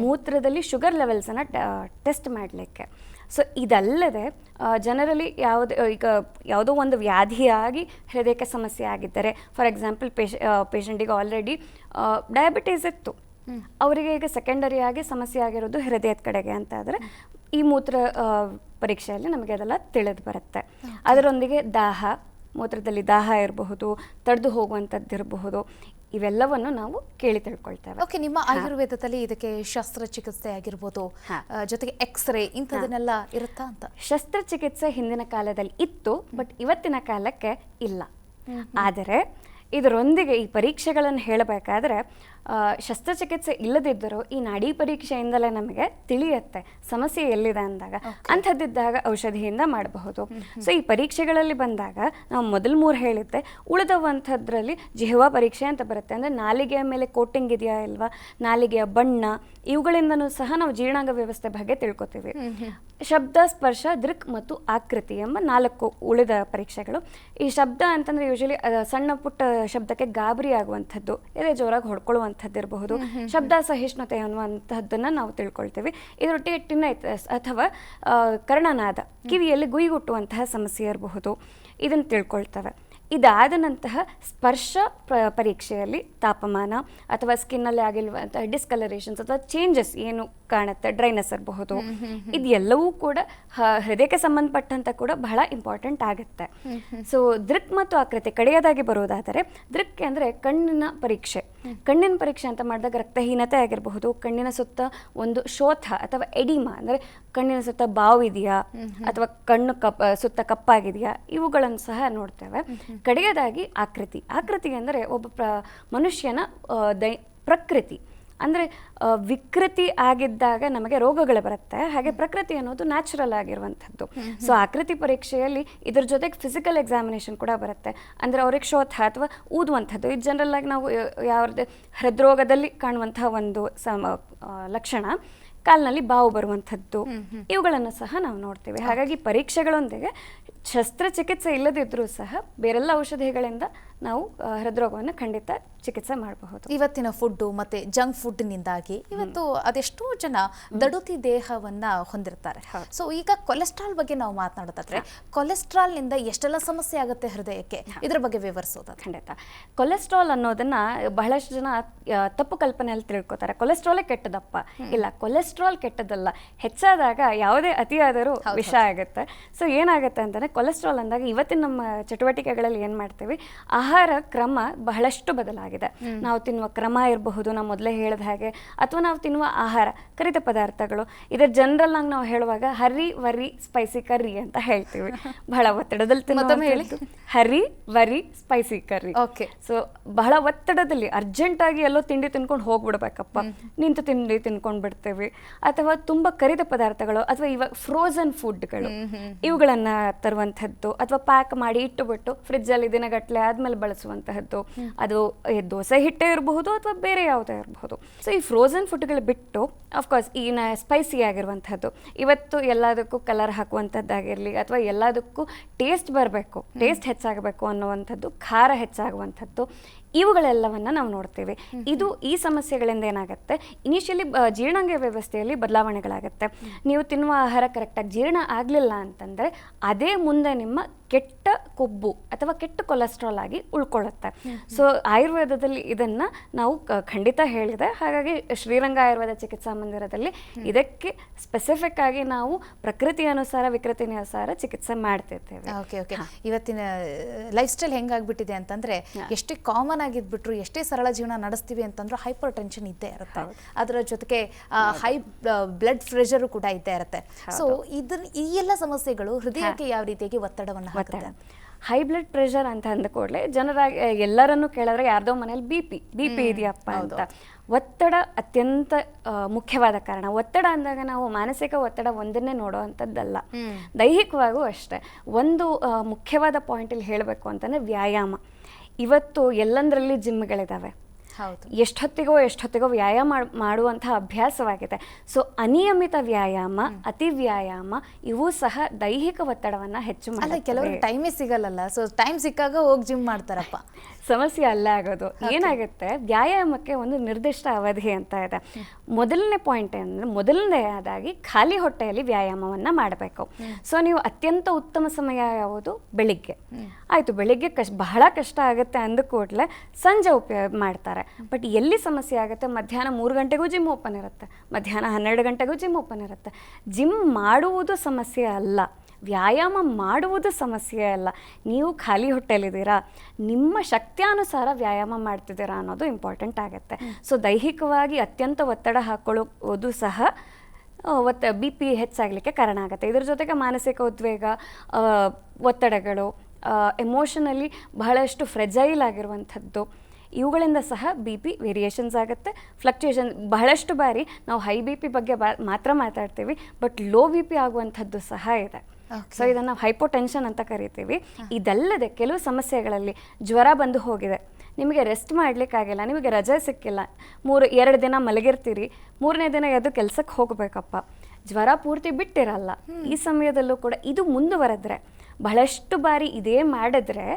ಮೂತ್ರದಲ್ಲಿ ಶುಗರ್ ಲೆವೆಲ್ಸನ್ನು ಟೆಸ್ಟ್ ಮಾಡಲಿಕ್ಕೆ. ಸೊ ಇದಲ್ಲದೆ ಜನರಲಿ ಯಾವುದೋ ಒಂದು ವ್ಯಾಧಿಯಾಗಿ ಹೃದಯಕ್ಕೆ ಸಮಸ್ಯೆ ಆಗಿದ್ದರೆ, ಫಾರ್ ಎಕ್ಸಾಂಪಲ್ ಪೇಷಂಟಿಗೆ ಆಲ್ರೆಡಿ ಡಯಾಬಿಟೀಸ್ ಇತ್ತು, ಅವರಿಗೆ ಈಗ ಸೆಕೆಂಡರಿಯಾಗಿ ಸಮಸ್ಯೆ ಆಗಿರೋದು ಹೃದಯದ ಕಡೆಗೆ ಅಂತ ಆದರೆ ಈ ಮೂತ್ರ ಪರೀಕ್ಷೆಯಲ್ಲಿ ನಮಗೆ ಅದೆಲ್ಲ ತಿಳಿದು ಬರುತ್ತೆ. ಅದರೊಂದಿಗೆ ದಾಹ, ಮೂತ್ರದಲ್ಲಿ ದಾಹ ಇರಬಹುದು, ತಡೆದು ಹೋಗುವಂಥದ್ದಿರಬಹುದು, ಇವೆಲ್ಲವನ್ನು ನಾವು ಕೇಳಿ ತಿಳ್ಕೊಳ್ತೇವೆ. ಓಕೆ. ನಿಮ್ಮ ಆಯುರ್ವೇದದಲ್ಲಿ ಇದಕ್ಕೆ ಶಸ್ತ್ರಚಿಕಿತ್ಸೆ ಆಗಿರ್ಬೋದು, ಜೊತೆಗೆ ಎಕ್ಸ್ರೇ ಇಂಥದನ್ನೆಲ್ಲ ಇರುತ್ತಾ ಅಂತ? ಶಸ್ತ್ರಚಿಕಿತ್ಸೆ ಹಿಂದಿನ ಕಾಲದಲ್ಲಿ ಇತ್ತು, ಬಟ್ ಇವತ್ತಿನ ಕಾಲಕ್ಕೆ ಇಲ್ಲ. ಆದರೆ ಇದರೊಂದಿಗೆ ಈ ಪರೀಕ್ಷೆಗಳನ್ನು ಹೇಳಬೇಕಾದ್ರೆ ಶಸ್ತ್ರಚಿಕಿತ್ಸೆ ಇಲ್ಲದಿದ್ದರೂ ಈ ನಾಡಿ ಪರೀಕ್ಷೆಯಿಂದಲೇ ನಮಗೆ ತಿಳಿಯುತ್ತೆ ಸಮಸ್ಯೆ ಎಲ್ಲಿದೆ ಅಂದಾಗ. ಅಂಥದ್ದಿದ್ದಾಗ ಔಷಧಿಯಿಂದ ಮಾಡಬಹುದು. ಸೊ ಈ ಪರೀಕ್ಷೆಗಳಲ್ಲಿ ಬಂದಾಗ ನಾವು ಮೊದಲು 3 ಹೇಳಿದ್ದೆ, ಉಳಿದವಂಥದ್ರಲ್ಲಿ ಜಿಹ್ವಾ ಪರೀಕ್ಷೆ ಅಂತ ಬರುತ್ತೆ. ಅಂದರೆ ನಾಲಿಗೆಯ ಮೇಲೆ ಕೋಟಿಂಗ್ ಇದೆಯಾ ಇಲ್ವಾ, ನಾಲಿಗೆಯ ಬಣ್ಣ, ಇವುಗಳಿಂದನೂ ಸಹ ನಾವು ಜೀರ್ಣಾಂಗ ವ್ಯವಸ್ಥೆ ಬಗ್ಗೆ ತಿಳ್ಕೊತೀವಿ. ಶಬ್ದ, ಸ್ಪರ್ಶ, ದೃಕ್ ಮತ್ತು ಆಕೃತಿ ಎಂಬ 4 ಉಳಿದ ಪರೀಕ್ಷೆಗಳು. ಈ ಶಬ್ದ ಅಂತಂದ್ರೆ ಯೂಶಲಿ ಸಣ್ಣ ಪುಟ್ಟ ಶಬ್ದಕ್ಕೆ ಗಾಬರಿ ಆಗುವಂಥದ್ದು, ಎದೆ ಜೋರಾಗಿ ಹೊಡ್ಕೊಳ್ಳುವಂಥದ್ದಿರಬಹುದು, ಶಬ್ದ ಸಹಿಷ್ಣುತೆ ಅನ್ನುವಂಥದ್ದನ್ನು ನಾವು ತಿಳ್ಕೊಳ್ತೀವಿ. ಇದರೊಟ್ಟಿಗೆ ಟಿನೈಟಸ್ ಅಥವಾ ಕರ್ಣನಾದ, ಕಿವಿಯಲ್ಲಿ ಗುಯ್ಗುಟ್ಟುವಂತಹ ಸಮಸ್ಯೆ ಇರಬಹುದು, ಇದನ್ನು ತಿಳ್ಕೊಳ್ತವೆ. ಇದಾದ ನಂತರ ಸ್ಪರ್ಶ ಪರೀಕ್ಷೆಯಲ್ಲಿ ತಾಪಮಾನ ಅಥವಾ ಸ್ಕಿನ್ನಲ್ಲಿ ಆಗಿರುವಂತಹ ಡಿಸ್ಕಲರೇಷನ್ಸ್ ಅಥವಾ ಚೇಂಜಸ್ ಏನು ಕಾಣುತ್ತೆ, ಡ್ರೈನೆಸ್ ಇರಬಹುದು, ಇದೆಲ್ಲವೂ ಕೂಡ ಹೃದಯಕ್ಕೆ ಸಂಬಂಧಪಟ್ಟಂತ ಕೂಡ ಬಹಳ ಇಂಪಾರ್ಟೆಂಟ್ ಆಗುತ್ತೆ. ಸೊ ದೃಕ್ ಮತ್ತು ಆಕೃತಿ ಕಡೆಯದಾಗಿ ಬರೋದಾದರೆ, ದೃಕ್ ಅಂದರೆ ಕಣ್ಣಿನ ಪರೀಕ್ಷೆ. ಕಣ್ಣಿನ ಪರೀಕ್ಷೆ ಅಂತ ಮಾಡಿದಾಗ ರಕ್ತಹೀನತೆ ಆಗಿರಬಹುದು, ಕಣ್ಣಿನ ಸುತ್ತ ಒಂದು ಶೋಥ ಅಥವಾ ಎಡಿಮಾ ಅಂದರೆ ಕಣ್ಣಿನ ಸುತ್ತ ಬಾವು ಇದೆಯಾ ಅಥವಾ ಕಣ್ಣು ಸುತ್ತ ಕಪ್ಪಾಗಿದೆಯಾ, ಇವುಗಳನ್ನು ಸಹ ನೋಡ್ತೇವೆ. ಕಡೆಯದಾಗಿ ಆಕೃತಿ. ಆಕೃತಿ ಅಂದರೆ ಒಬ್ಬ ಮನುಷ್ಯನ ಪ್ರಕೃತಿ, ಅಂದರೆ ವಿಕೃತಿ ಆಗಿದ್ದಾಗ ನಮಗೆ ರೋಗಗಳು ಬರುತ್ತೆ, ಹಾಗೆ ಪ್ರಕೃತಿ ಅನ್ನೋದು ನ್ಯಾಚುರಲ್ ಆಗಿರುವಂಥದ್ದು. ಸೊ ಆಕೃತಿ ಪರೀಕ್ಷೆಯಲ್ಲಿ ಇದ್ರ ಜೊತೆಗೆ ಫಿಸಿಕಲ್ ಎಕ್ಸಾಮಿನೇಷನ್ ಕೂಡ ಬರುತ್ತೆ. ಅಂದರೆ ಅವ್ರಿಗೆ ಶೋಥ ಅಥವಾ ಊದುವಂಥದ್ದು, ಇದು ಜನರಲ್ ಆಗಿ ನಾವು ಯಾವುದೇ ಹೃದ್ರೋಗದಲ್ಲಿ ಕಾಣುವಂತಹ ಒಂದು ಲಕ್ಷಣ, ಕಾಲಿನಲ್ಲಿ ಬಾವು ಬರುವಂಥದ್ದು, ಇವುಗಳನ್ನು ಸಹ ನಾವು ನೋಡ್ತೀವಿ. ಹಾಗಾಗಿ ಪರೀಕ್ಷೆಗಳೊಂದಿಗೆ ಶಸ್ತ್ರಚಿಕಿತ್ಸೆ ಇಲ್ಲದಿದ್ದರೂ ಸಹ ಬೇರೆಲ್ಲ ಔಷಧಿಗಳಿಂದ ನಾವು ಹೃದ್ರೋಗವನ್ನು ಖಂಡಿತ ಚಿಕಿತ್ಸೆ ಮಾಡಬಹುದು. ಇವತ್ತಿನ ಫುಡ್ಡು ಮತ್ತು ಜಂಕ್ ಫುಡ್ನಿಂದಾಗಿ ಇವತ್ತು ಅದೆಷ್ಟೋ ಜನ ದಡುತಿ ದೇಹವನ್ನು ಹೊಂದಿರ್ತಾರೆ. ಸೊ ಈಗ ಕೊಲೆಸ್ಟ್ರಾಲ್ ಬಗ್ಗೆ ನಾವು ಮಾತನಾಡೋದಾದ್ರೆ, ಕೊಲೆಸ್ಟ್ರಾಲ್ನಿಂದ ಎಷ್ಟೆಲ್ಲ ಸಮಸ್ಯೆ ಆಗುತ್ತೆ ಹೃದಯಕ್ಕೆ, ಇದರ ಬಗ್ಗೆ ವಿವರಿಸೋದು? ಖಂಡಿತ. ಕೊಲೆಸ್ಟ್ರಾಲ್ ಅನ್ನೋದನ್ನ ಬಹಳಷ್ಟು ಜನ ತಪ್ಪು ಕಲ್ಪನೆಯಲ್ಲಿ ತಿಳ್ಕೊತಾರೆ. ಕೊಲೆಸ್ಟ್ರಾಲೇ ಕೆಟ್ಟದಪ್ಪ. ಇಲ್ಲ, ಕೊಲೆಸ್ಟ್ರಾಲ್ ಕೆಟ್ಟದಲ್ಲ. ಹೆಚ್ಚಾದಾಗ ಯಾವುದೇ ಅತಿಯಾದರೂ ವಿಷ ಆಗುತ್ತೆ. ಸೊ ಏನಾಗುತ್ತೆ ಅಂತಂದರೆ, ಕೊಲೆಸ್ಟ್ರಾಲ್ ಅಂದಾಗ ಇವತ್ತಿನ ನಮ್ಮ ಚಟುವಟಿಕೆಗಳಲ್ಲಿ ಏನು ಮಾಡ್ತೀವಿ, ಆಹಾರ ಕ್ರಮ ಬಹಳಷ್ಟು ಬದಲಾಗಿದೆ. ನಾವು ತಿನ್ನುವ ಕ್ರಮ ಇರಬಹುದು, ನಾವು ಮೊದಲೇ ಹೇಳಿದ ಹಾಗೆ, ಅಥವಾ ನಾವು ತಿನ್ನುವ ಆಹಾರ, ಕರಿದ ಪದಾರ್ಥಗಳು. ಇದರ ಜನರಲ್ ಆಗಿ ನಾವು ಹೇಳುವಾಗ ಹರಿ ವರಿ ಸ್ಪೈಸಿ ಕರ್ರಿ ಅಂತ ಹೇಳ್ತೀವಿ. ಬಹಳ ಒತ್ತಡದಲ್ಲಿ ತಿನ್ನೋದು hurry worry spicy curry. Okay. So ಬಹಳ ಒತ್ತಡದಲ್ಲಿ ಅರ್ಜೆಂಟಾಗಿ ಎಲ್ಲೋ ತಿಂಡಿ ತಿನ್ಕೊಂಡು ಹೋಗ್ಬಿಡ್ಬೇಕಪ್ಪ, ನಿಂತು ತಿಂಡಿ ತಿನ್ಕೊಂಡು ಬಿಡ್ತೇವೆ. ಅಥವಾ ತುಂಬ ಕರಿದ ಪದಾರ್ಥಗಳು ಅಥವಾ ಇವಾಗ ಫ್ರೋಝನ್ ಫುಡ್ಗಳು, ಇವುಗಳನ್ನ ತರುವಂಥದ್ದು, ಅಥವಾ ಪ್ಯಾಕ್ ಮಾಡಿ ಇಟ್ಟುಬಿಟ್ಟು ಫ್ರಿಜ್ಜಲ್ಲಿ ದಿನಗಟ್ಟಲೆ ಆದ್ಮೇಲೆ ಬಳಸುವಂತಹದ್ದು. ಅದು ದೋಸೆ ಹಿಟ್ಟೇ ಇರಬಹುದು ಅಥವಾ ಬೇರೆ ಯಾವುದೇ ಇರಬಹುದು. ಸೊ ಈ ಫ್ರೋಝನ್ ಫುಡ್ಗಳು ಬಿಟ್ಟು ಅಫ್ಕೋರ್ಸ್ ಈ ಸ್ಪೈಸಿ ಆಗಿರುವಂಥದ್ದು, ಇವತ್ತು ಎಲ್ಲದಕ್ಕೂ ಕಲರ್ ಹಾಕುವಂಥದ್ದಾಗಿರಲಿ ಅಥವಾ ಎಲ್ಲದಕ್ಕೂ ಟೇಸ್ಟ್ ಬರಬೇಕು, ಟೇಸ್ಟ್ ಹೆಚ್ಚಾಗಬೇಕು ಅನ್ನುವಂಥದ್ದು, ಖಾರ ಹೆಚ್ಚಾಗುವಂಥದ್ದು, ಇವುಗಳೆಲ್ಲವನ್ನ ನಾವು ನೋಡ್ತೇವೆ. ಇದು ಈ ಸಮಸ್ಯೆಗಳಿಂದ ಏನಾಗುತ್ತೆ, ಇನಿಷಿಯಲಿ ಜೀರ್ಣಾಂಗ ವ್ಯವಸ್ಥೆಯಲ್ಲಿ ಬದಲಾವಣೆಗಳಾಗುತ್ತೆ. ನೀವು ತಿನ್ನುವ ಆಹಾರ ಕರೆಕ್ಟಾಗಿ ಜೀರ್ಣ ಆಗಲಿಲ್ಲ ಅಂತಂದರೆ ಅದೇ ಮುಂದೆ ನಿಮ್ಮ ಕೆಟ್ಟ ಕೊಬ್ಬು ಅಥವಾ ಕೆಟ್ಟ ಕೊಲೆಸ್ಟ್ರಾಲ್ ಆಗಿ ಉಳ್ಕೊಳ್ಳುತ್ತೆ. ಸೊ ಆಯುರ್ವೇದದಲ್ಲಿ ಇದನ್ನು ನಾವು ಖಂಡಿತ ಹೇಳಿದೆ. ಹಾಗಾಗಿ ಶ್ರೀರಂಗ ಆಯುರ್ವೇದ ಚಿಕಿತ್ಸಾ ಮಂದಿರದಲ್ಲಿ ಇದಕ್ಕೆ ಸ್ಪೆಸಿಫಿಕ್ ಆಗಿ ನಾವು ಪ್ರಕೃತಿ ಅನುಸಾರ ವಿಕೃತಿ ಅನುಸಾರ ಚಿಕಿತ್ಸೆ ಮಾಡ್ತಿರ್ತೇವೆ. Okay okay. ಇವತ್ತಿನ ಲೈಫ್ ಸ್ಟೈಲ್ ಹೆಂಗಾಗ್ಬಿಟ್ಟಿದೆ ಅಂತಂದ್ರೆ, ಎಷ್ಟು ಕಾಮನ್ ಆರಾಮಾಗಿದ್ಬಿಟ್ರು ಎಷ್ಟೇ ಸರಳ ಜೀವನ ನಡೆಸ್ತೀವಿ ಅಂತಂದ್ರೂ ಹೈಪರ್ ಟೆನ್ಷನ್ ಇದ್ದೇ ಇರುತ್ತೆ. ಅದರ ಜೊತೆಗೆ ಹೈ ಬ್ಲಡ್ ಪ್ರೆಷರು ಕೂಡ ಇದ್ದೇ ಇರುತ್ತೆ. ಸೊ ಈ ಎಲ್ಲ ಸಮಸ್ಯೆಗಳು ಹೃದಯಕ್ಕೆ ಯಾವ ರೀತಿಯಾಗಿ ಒತ್ತಡವನ್ನು ಹಾಕುತ್ತೆ? ಹೈ ಬ್ಲಡ್ ಪ್ರೆಷರ್ ಅಂತ ಅಂದ ಕೂಡಲೇ ಜನರಾಗಿ ಎಲ್ಲರನ್ನೂ ಕೇಳಿದ್ರೆ ಯಾರ್ದೋ ಮನೇಲಿ ಬಿ ಪಿ ಇದೆಯಪ್ಪ ಅಂತ. ಒತ್ತಡ ಅತ್ಯಂತ ಮುಖ್ಯವಾದ ಕಾರಣ. ಒತ್ತಡ ಅಂದಾಗ ನಾವು ಮಾನಸಿಕ ಒತ್ತಡ ಒಂದನ್ನೇ ನೋಡುವಂಥದ್ದಲ್ಲ, ದೈಹಿಕವಾಗೂ ಅಷ್ಟೇ. ಒಂದು ಮುಖ್ಯವಾದ ಪಾಯಿಂಟ್ ಇಲ್ಲಿ ಹೇಳಬೇಕು ಅಂತಂದರೆ ವ್ಯಾಯಾಮ. ಇವತ್ತು ಎಲ್ಲಂದರಲ್ಲಿ ಜಿಮ್ಗಳಿದ್ದಾವೆ, ಎಷ್ಟೊತ್ತಿಗೋ ವ್ಯಾಯಾಮ ಮಾಡುವಂತಹ ಅಭ್ಯಾಸವಾಗಿದೆ. ಸೊ ಅನಿಯಮಿತ ವ್ಯಾಯಾಮ, ಅತಿ ವ್ಯಾಯಾಮ ಇವು ಸಹ ದೈಹಿಕ ಒತ್ತಡವನ್ನು ಹೆಚ್ಚು ಮಾಡಿ. ಕೆಲವರು ಟೈಮೇ ಸಿಗಲ್ಲ, ಸೊ ಟೈಮ್ ಸಿಕ್ಕಾಗ ಹೋಗಿ ಜಿಮ್ ಮಾಡ್ತಾರಪ್ಪ. ಸಮಸ್ಯೆ ಅಲ್ಲ ಆಗೋದು. ಏನಾಗುತ್ತೆ, ವ್ಯಾಯಾಮಕ್ಕೆ ಒಂದು ನಿರ್ದಿಷ್ಟ ಅವಧಿ ಅಂತ ಇದೆ. ಮೊದಲನೇ ಪಾಯಿಂಟ್ ಏನಂದ್ರೆ, ಮೊದಲನೇದಾಗಿ ಖಾಲಿ ಹೊಟ್ಟೆಯಲ್ಲಿ ವ್ಯಾಯಾಮವನ್ನು ಮಾಡಬೇಕು. ಸೊ ನೀವು ಅತ್ಯಂತ ಉತ್ತಮ ಸಮಯ ಯಾವುದು? ಬೆಳಿಗ್ಗೆ. ಆಯಿತು, ಬೆಳಿಗ್ಗೆ ಬಹಳ ಕಷ್ಟ ಆಗುತ್ತೆ ಅಂದ ಕೂಡಲೇ ಸಂಜೆ ಉಪಯೋಗ ಮಾಡ್ತಾರೆ. ಬಟ್ ಎಲ್ಲಿ ಸಮಸ್ಯೆ ಆಗುತ್ತೆ, ಮಧ್ಯಾಹ್ನ 3 ಗಂಟೆಗೂ ಜಿಮ್ ಓಪನ್ ಇರುತ್ತೆ, ಮಧ್ಯಾಹ್ನ 12 ಗಂಟೆಗೂ ಜಿಮ್ ಓಪನ್ ಇರುತ್ತೆ. ಜಿಮ್ ಮಾಡುವುದು ಸಮಸ್ಯೆ ಅಲ್ಲ, ವ್ಯಾಯಾಮ ಮಾಡುವುದು ಸಮಸ್ಯೆ ಅಲ್ಲ. ನೀವು ಖಾಲಿ ಹೊಟ್ಟೆಲಿದ್ದೀರಾ, ನಿಮ್ಮ ಶಕ್ತಿಯಾನುಸಾರ ವ್ಯಾಯಾಮ ಮಾಡ್ತಿದ್ದೀರಾ ಅನ್ನೋದು ಇಂಪಾರ್ಟೆಂಟ್ ಆಗುತ್ತೆ. ಸೊ ದೈಹಿಕವಾಗಿ ಅತ್ಯಂತ ಒತ್ತಡ ಹಾಕೊಳ್ಳೋದು ಸಹ ಬಿ ಪಿ ಹೆಚ್ಚಾಗಲಿಕ್ಕೆ ಕಾರಣ ಆಗುತ್ತೆ. ಇದ್ರ ಜೊತೆಗೆ ಮಾನಸಿಕ ಉದ್ವೇಗ, ಒತ್ತಡಗಳು, ಎಮೋಷನಲಿ ಬಹಳಷ್ಟು ಫ್ರೆಜೈಲ್ ಆಗಿರುವಂಥದ್ದು, ಇವುಗಳಿಂದ ಸಹ ಬಿ ಪಿ ವೇರಿಯೇಷನ್ಸ್ ಆಗುತ್ತೆ, ಫ್ಲಕ್ಚುಯೇಷನ್. ಬಹಳಷ್ಟು ಬಾರಿ ನಾವು ಹೈ ಬಿ ಪಿ ಬಗ್ಗೆ ಮಾತ್ರ ಮಾತಾಡ್ತೀವಿ, ಬಟ್ ಲೋ ಬಿ ಪಿ ಆಗುವಂಥದ್ದು ಸಹ ಇದೆ. ಸೊ ಇದನ್ನು ನಾವು ಹೈಪೋಟೆನ್ಷನ್ ಅಂತ ಕರಿತೀವಿ. ಇದಲ್ಲದೆ ಕೆಲವು ಸಮಸ್ಯೆಗಳಲ್ಲಿ ಜ್ವರ ಬಂದು ಹೋಗಿದೆ, ನಿಮಗೆ ರೆಸ್ಟ್ ಮಾಡಲಿಕ್ಕಾಗಿಲ್ಲ, ನಿಮಗೆ ರಜೆ ಸಿಕ್ಕಿಲ್ಲ, 2 ದಿನ ಮಲಗಿರ್ತೀರಿ, 3ನೇ ದಿನ ಎದ್ದು ಕೆಲಸಕ್ಕೆ ಹೋಗಬೇಕಪ್ಪ, ಜ್ವರ ಪೂರ್ತಿ ಬಿಟ್ಟಿರಲ್ಲ. ಈ ಸಮಯದಲ್ಲೂ ಕೂಡ ಇದು ಮುಂದುವರೆದ್ರೆ, ಬಹಳಷ್ಟು ಬಾರಿ ಇದೇ ಮಾಡಿದ್ರೆ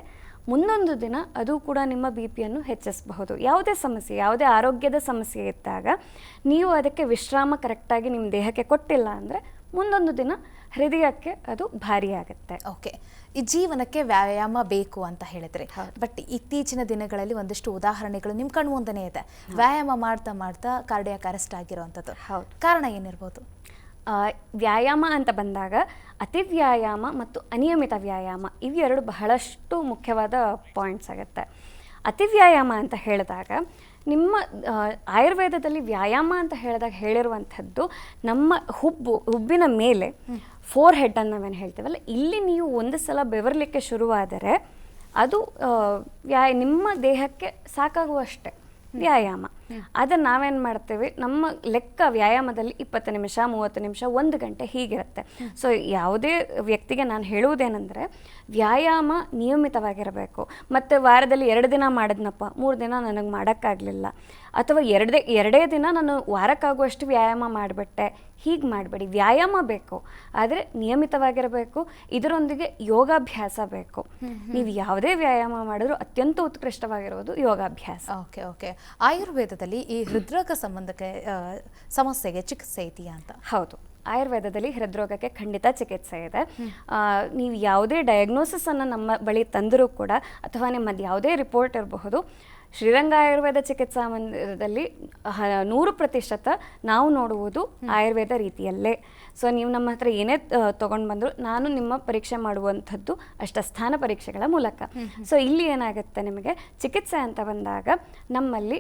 ಮುಂದೊಂದು ದಿನ ಅದು ಕೂಡ ನಿಮ್ಮ ಬಿ ಪಿಯನ್ನು ಹೆಚ್ಚಿಸಬಹುದು. ಯಾವುದೇ ಸಮಸ್ಯೆ, ಯಾವುದೇ ಆರೋಗ್ಯದ ಸಮಸ್ಯೆ ಇದ್ದಾಗ ನೀವು ಅದಕ್ಕೆ ವಿಶ್ರಾಮ ಕರೆಕ್ಟಾಗಿ ನಿಮ್ಮ ದೇಹಕ್ಕೆ ಕೊಟ್ಟಿಲ್ಲ ಅಂದರೆ ಮುಂದೊಂದು ದಿನ ಹೃದಯಕ್ಕೆ ಅದು ಭಾರಿ ಆಗುತ್ತೆ. ಓಕೆ, ಈ ಜೀವನಕ್ಕೆ ವ್ಯಾಯಾಮ ಬೇಕು ಅಂತ ಹೇಳಿದ್ರಿ, ಬಟ್ ಇತ್ತೀಚಿನ ದಿನಗಳಲ್ಲಿ ಒಂದಿಷ್ಟು ಉದಾಹರಣೆಗಳು ನಿಮ್ಮ ಕಣ್ಣು ಮುಂದೆನೇ ಇದೆ. ವ್ಯಾಯಾಮ ಮಾಡ್ತಾ ಮಾಡ್ತಾ ಕಾರ್ಡಿಯಾಕ್ ಅರೆಸ್ಟ್ ಆಗಿರುವಂಥದ್ದು. ಕಾರಣ ಏನಿರ್ಬೋದು? ವ್ಯಾಯಾಮ ಅಂತ ಬಂದಾಗ ಅತಿ ವ್ಯಾಯಾಮ ಮತ್ತು ಅನಿಯಮಿತ ವ್ಯಾಯಾಮ ಇವೆರಡು ಬಹಳಷ್ಟು ಮುಖ್ಯವಾದ ಪಾಯಿಂಟ್ಸ್ ಆಗುತ್ತೆ. ಅತಿ ವ್ಯಾಯಾಮ ಅಂತ ಹೇಳಿದಾಗ ನಿಮ್ಮ ಆಯುರ್ವೇದದಲ್ಲಿ ವ್ಯಾಯಾಮ ಅಂತ ಹೇಳಿರುವಂಥದ್ದು ನಮ್ಮ ಹುಬ್ಬಿನ ಮೇಲೆ ಫೋರ್ ಹೆಡ್ ಅಂತ ನಾವೇನು ಹೇಳ್ತೀವಲ್ಲ, ಇಲ್ಲಿ ನೀವು ಒಂದು ಸಲ ಬೆವರಲಿಕ್ಕೆ ಶುರುವಾದರೆ ಅದು ನಿಮ್ಮ ದೇಹಕ್ಕೆ ಸಾಕಾಗುವಷ್ಟೇ ವ್ಯಾಯಾಮ. ಅದನ್ನು ನಾವೇನು ಮಾಡ್ತೇವೆ, ನಮ್ಮ ಲೆಕ್ಕ ವ್ಯಾಯಾಮದಲ್ಲಿ 20 ನಿಮಿಷ, 30 ನಿಮಿಷ, 1 ಗಂಟೆ ಹೀಗಿರುತ್ತೆ. ಸೊ ಯಾವುದೇ ವ್ಯಕ್ತಿಗೆ ನಾನು ಹೇಳುವುದೇನೆಂದರೆ, ವ್ಯಾಯಾಮ ನಿಯಮಿತವಾಗಿರಬೇಕು. ಮತ್ತು ವಾರದಲ್ಲಿ 2 ದಿನ ಮಾಡಿದ್ನಪ್ಪ, 3 ದಿನ ನನಗೆ ಮಾಡೋಕ್ಕಾಗಲಿಲ್ಲ, ಅಥವಾ ಎರಡೇ ದಿನ ನಾನು ವಾರಕ್ಕಾಗುವಷ್ಟು ವ್ಯಾಯಾಮ ಮಾಡಿಬಿಟ್ಟೆ, ಹೀಗೆ ಮಾಡಬೇಡಿ. ವ್ಯಾಯಾಮ ಬೇಕು, ಆದರೆ ನಿಯಮಿತವಾಗಿರಬೇಕು. ಇದರೊಂದಿಗೆ ಯೋಗಾಭ್ಯಾಸ ಬೇಕು. ನೀವು ಯಾವುದೇ ವ್ಯಾಯಾಮ ಮಾಡಿದ್ರೂ ಅತ್ಯಂತ ಉತ್ಕೃಷ್ಟವಾಗಿರೋದು ಯೋಗಾಭ್ಯಾಸ. ಓಕೆ. ಆಯುರ್ವೇದದಲ್ಲಿ ಈ ಹೃದ್ರೋಗ ಸಮಸ್ಯೆಗೆ ಚಿಕಿತ್ಸೆ ಇದೆಯಾ ಅಂತ? ಹೌದು, ಆಯುರ್ವೇದದಲ್ಲಿ ಹೃದ್ರೋಗಕ್ಕೆ ಖಂಡಿತ ಚಿಕಿತ್ಸೆ ಇದೆ. ನೀವು ಯಾವುದೇ ಡಯಾಗ್ನೋಸಿಸನ್ನು ನಮ್ಮ ಬಳಿ ತಂದರೂ ಕೂಡ, ಅಥವಾ ನಿಮ್ಮದು ಯಾವುದೇ ರಿಪೋರ್ಟ್ ಇರಬಹುದು, ಶ್ರೀರಂಗ ಆಯುರ್ವೇದ ಚಿಕಿತ್ಸಾ ಮಂದಿರದಲ್ಲಿ 100% ನಾವು ನೋಡುವುದು ಆಯುರ್ವೇದ ರೀತಿಯಲ್ಲೇ. ಸೊ ನೀವು ನಮ್ಮ ಹತ್ರ ಏನೇ ತೊಗೊಂಡು ಬಂದರೂ ನಾನು ನಿಮ್ಮ ಪರೀಕ್ಷೆ ಮಾಡುವಂಥದ್ದು ಅಷ್ಟಸ್ಥಾನ ಪರೀಕ್ಷೆಗಳ ಮೂಲಕ. ಸೊ ಇಲ್ಲಿ ಏನಾಗುತ್ತೆ, ನಿಮಗೆ ಚಿಕಿತ್ಸೆ ಅಂತ ಬಂದಾಗ ನಮ್ಮಲ್ಲಿ